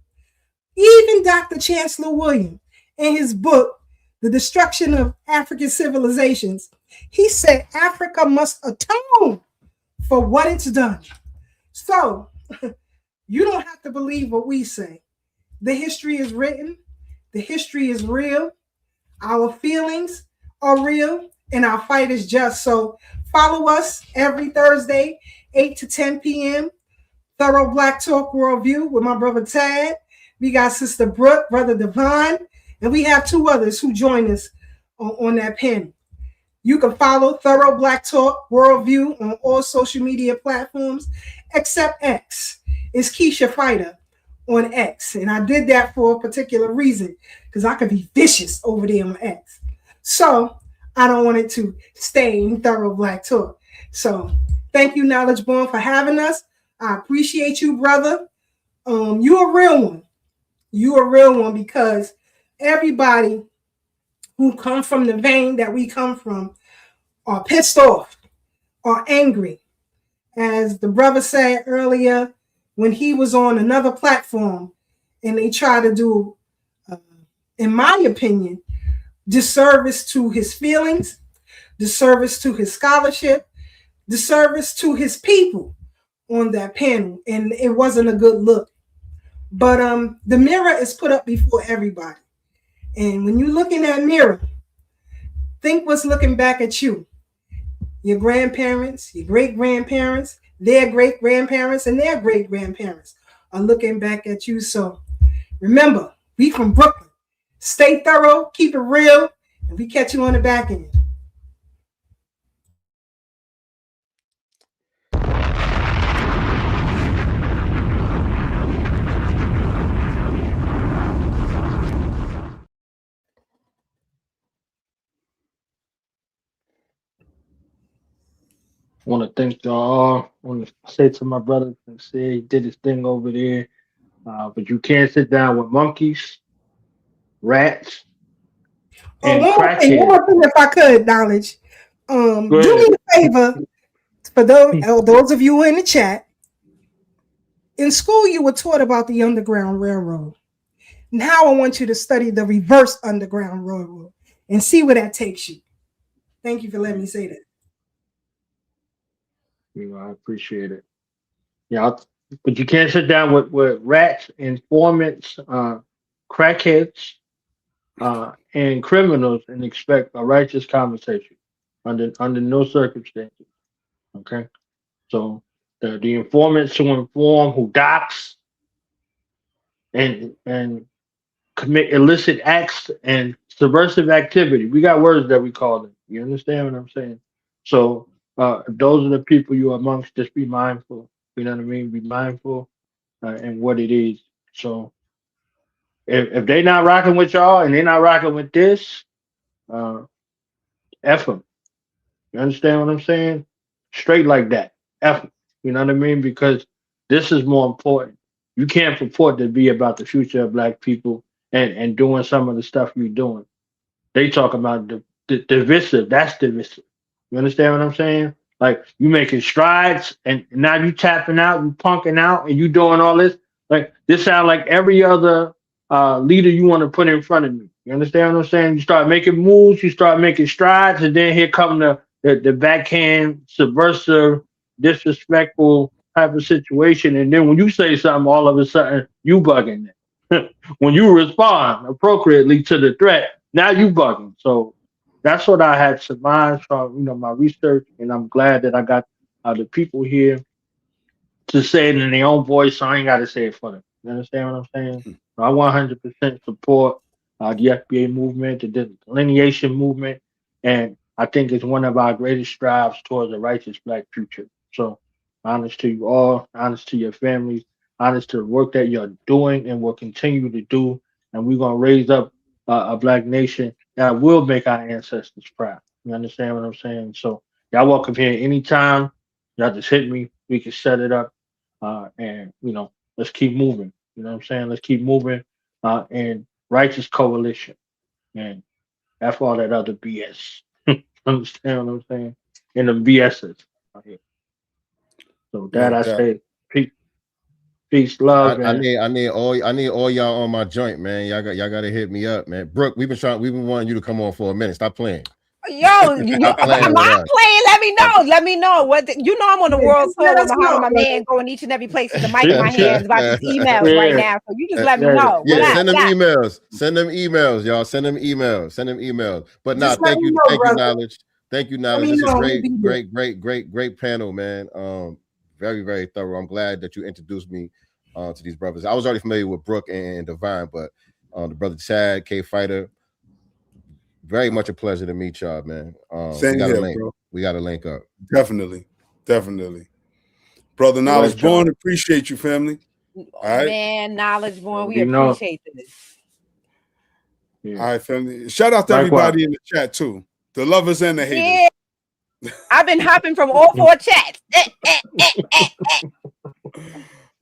Even Dr. Chancellor William, in his book, The Destruction of African Civilizations, he said Africa must atone for what it's done. So you don't have to believe what we say. The history is written. The history is real. Our feelings are real and our fight is just. So follow us every Thursday, 8 to 10 p.m. Thorough Black Talk Worldview with my brother Tad. We got Sister Brooke, Brother Devon, and we have 2 others who join us on that panel. You can follow Thorough Black Talk Worldview on all social media platforms except X. It's Keisha Fighter on X. And I did that for a particular reason because I could be vicious over there on X. So I don't want it to stay in Thorough Black Talk. So thank you, Knowledge Born, for having us. I appreciate you, brother. You're a real one. You're a real one because everybody who come from the vein that we come from are pissed off or angry. As the brother said earlier, when he was on another platform and they try to do, in my opinion, disservice to his feelings, disservice to his scholarship, disservice to his people on that panel. And it wasn't a good look. But the mirror is put up before everybody. And when you look in that mirror, think what's looking back at you. Your grandparents, your great-grandparents, their great-grandparents, and their great-grandparents are looking back at you. So remember, we from Brooklyn. Stay thorough, keep it real, and we catch you on the back end. I want to thank y'all. I want to say to my brother and say he did his thing over there. But you can't sit down with monkeys, rats, Oh, and one more crackheads. thing, if I could, Knowledge. Go Do ahead. me a favor, for those of you in the chat. In school, you were taught about the Underground Railroad. Now I want you to study the reverse Underground Railroad and see where that takes you. Thank you for letting me say that. I appreciate it. Yeah, but you can't sit down with rats, informants, crackheads, and criminals and expect a righteous conversation under no circumstances. Okay, so the informants who inform, who dox, and commit illicit acts and subversive activity. We got words that we call them. You understand what I'm saying? So those are the people you are amongst. Just be mindful. You know what I mean? Be mindful and what it is. So if they not rocking with y'all and they're not rocking with this, uh, F them. You understand what I'm saying? Straight like that. F them. You know what I mean? Because this is more important. You can't purport to be about the future of black people and doing some of the stuff you're doing. They talk about the divisive. That's divisive. You understand what I'm saying? Like you making strides, and now you tapping out, you punking out, and you doing all this. Like this sound like every other leader you want to put in front of me. You understand what I'm saying? You start making moves, you start making strides, and then here come the backhand, subversive, disrespectful type of situation. And then when you say something, all of a sudden you bugging it. When you respond appropriately to the threat, now you bugging. So that's what I had surmised from my research, and I'm glad that I got the people here to say it in their own voice, so I ain't got to say it for them. You understand what I'm saying? I 100% support the FBA movement, the delineation movement, and I think it's one of our greatest strives towards a righteous black future. So, honest to you all, honest to your families, honest to the work that you're doing and will continue to do, and we're gonna raise up a black nation that will make our ancestors proud. You understand what I'm saying? So, y'all welcome here anytime. Y'all just hit me. We can set it up, and let's keep moving. You know what I'm saying? Let's keep moving, and righteous coalition, and that's all that other BS. Understand what I'm saying? And the BSs. So that No I doubt. say peace, love, I and need all y'all on my joint, man. Y'all got to hit me up, man. Brooke, we've been wanting you to come on for a minute. Stop playing. Yo, Stop am playing with I us. playing? Let me know. Let me know. I'm on the world Just tour let with us Muhammad, know. my man, going each and every place with the mic in my hands about these emails right yeah, now. So you just let me know. What Yeah, up? send them What up? emails. Send them emails, y'all. Send them emails. But Just let thank me you, know, brother. knowledge. Thank you, Let knowledge. me This is know. We'll be there. great panel, man. Very, very thorough. I'm glad that you introduced me to these brothers. I was already familiar with Brooke and Divine, but the brother Chad, K Fighter, very much a pleasure to meet y'all, man. Same here, bro. We got to link up. Definitely. Brother Knowledge Born, appreciate you, family. All right. Man, Knowledge Born, we You know. appreciate this. Yeah. All right, family. Shout out to everybody in the chat too. The lovers and the haters. Yeah. I've been hopping from all 4 chats.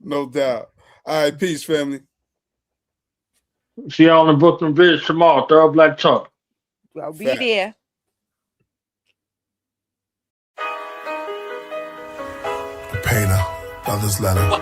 No doubt. All right, peace, family. See y'all on the Brooklyn Bridge tomorrow. Thorough Black Talk. I'll be Facts. there. The painter, brother's letter.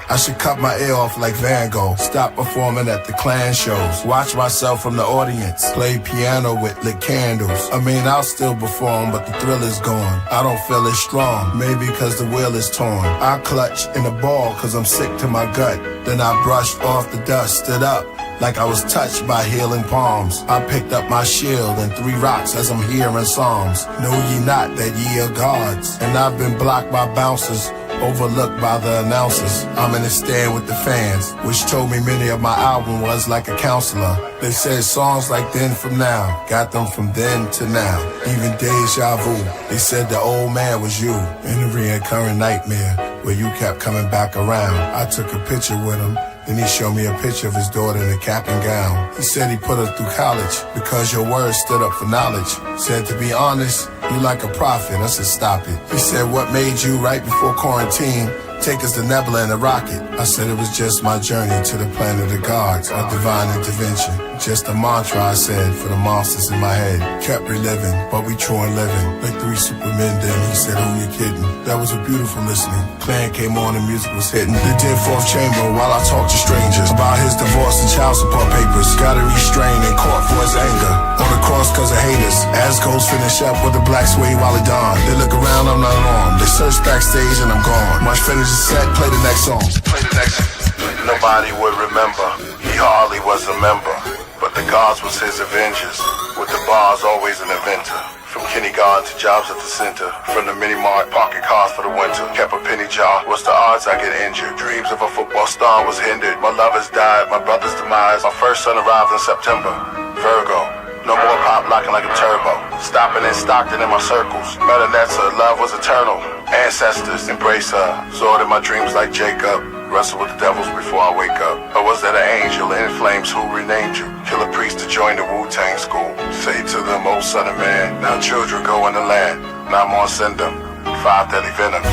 I should cut my ear off like Van Gogh. Stop performing at the Klan shows. Watch myself from the audience. Play piano with lit candles. I mean, I'll still perform, but the thrill is gone. I don't feel as strong, maybe cause the wheel is torn. I clutch in a ball cause I'm sick to my gut. Then I brushed off the dust, stood up like I was touched by healing palms. I picked up my shield and 3 rocks as I'm hearing psalms. Know ye not that ye are gods? And I've been blocked by bouncers, overlooked by the announcers. I'm in the stand with the fans, which told me many of my album was like a counselor. They said songs like Then From Now, got them from then to now. Even Deja Vu, they said the old man was you. In the reoccurring nightmare, where you kept coming back around. I took a picture with him, then he showed me a picture of his daughter in a cap and gown. He said he put her through college because your words stood up for knowledge. Said, to be honest, you like a prophet. I said, stop it. He said, what made you right before quarantine take us to Nebula in a rocket? I said, it was just my journey to the planet of gods, a divine intervention. Just a mantra, I said, for the monsters in my head. Kept reliving, but we true and living. Like 3 supermen then, he said, who you kidding? That was a beautiful listening. Clan came on and music was hitting. They did 4th chamber while I talked to strangers about his divorce and child support papers. Got it restrained in court for his anger. On the cross cause of haters. As Ghost finish up with the black suede while he dawn. They look around, I'm not on. They search backstage and I'm gone. March finish the set, play the next song. Play the next song. Nobody would remember, he hardly was a member, but the gods was his avengers, with the bars always an inventor. From kindergarten to jobs at the center, from the mini-mart, pocket cars for the winter, kept a penny jar, what's the odds I get injured? Dreams of a football star was hindered, my lovers died, my brother's demise, my first son arrived in September, Virgo. No more pop locking like a turbo. Stopping in Stockton in my circles. Melanetza, love was eternal. Ancestors, embrace her. Soared in my dreams like Jacob. Wrestle with the devils before I wake up. Or was that an angel in flames who renamed you? Kill a priest to join the Wu-Tang school. Say to them, oh son of man, now children go in the land. Now I'm on send them 5 deadly venoms.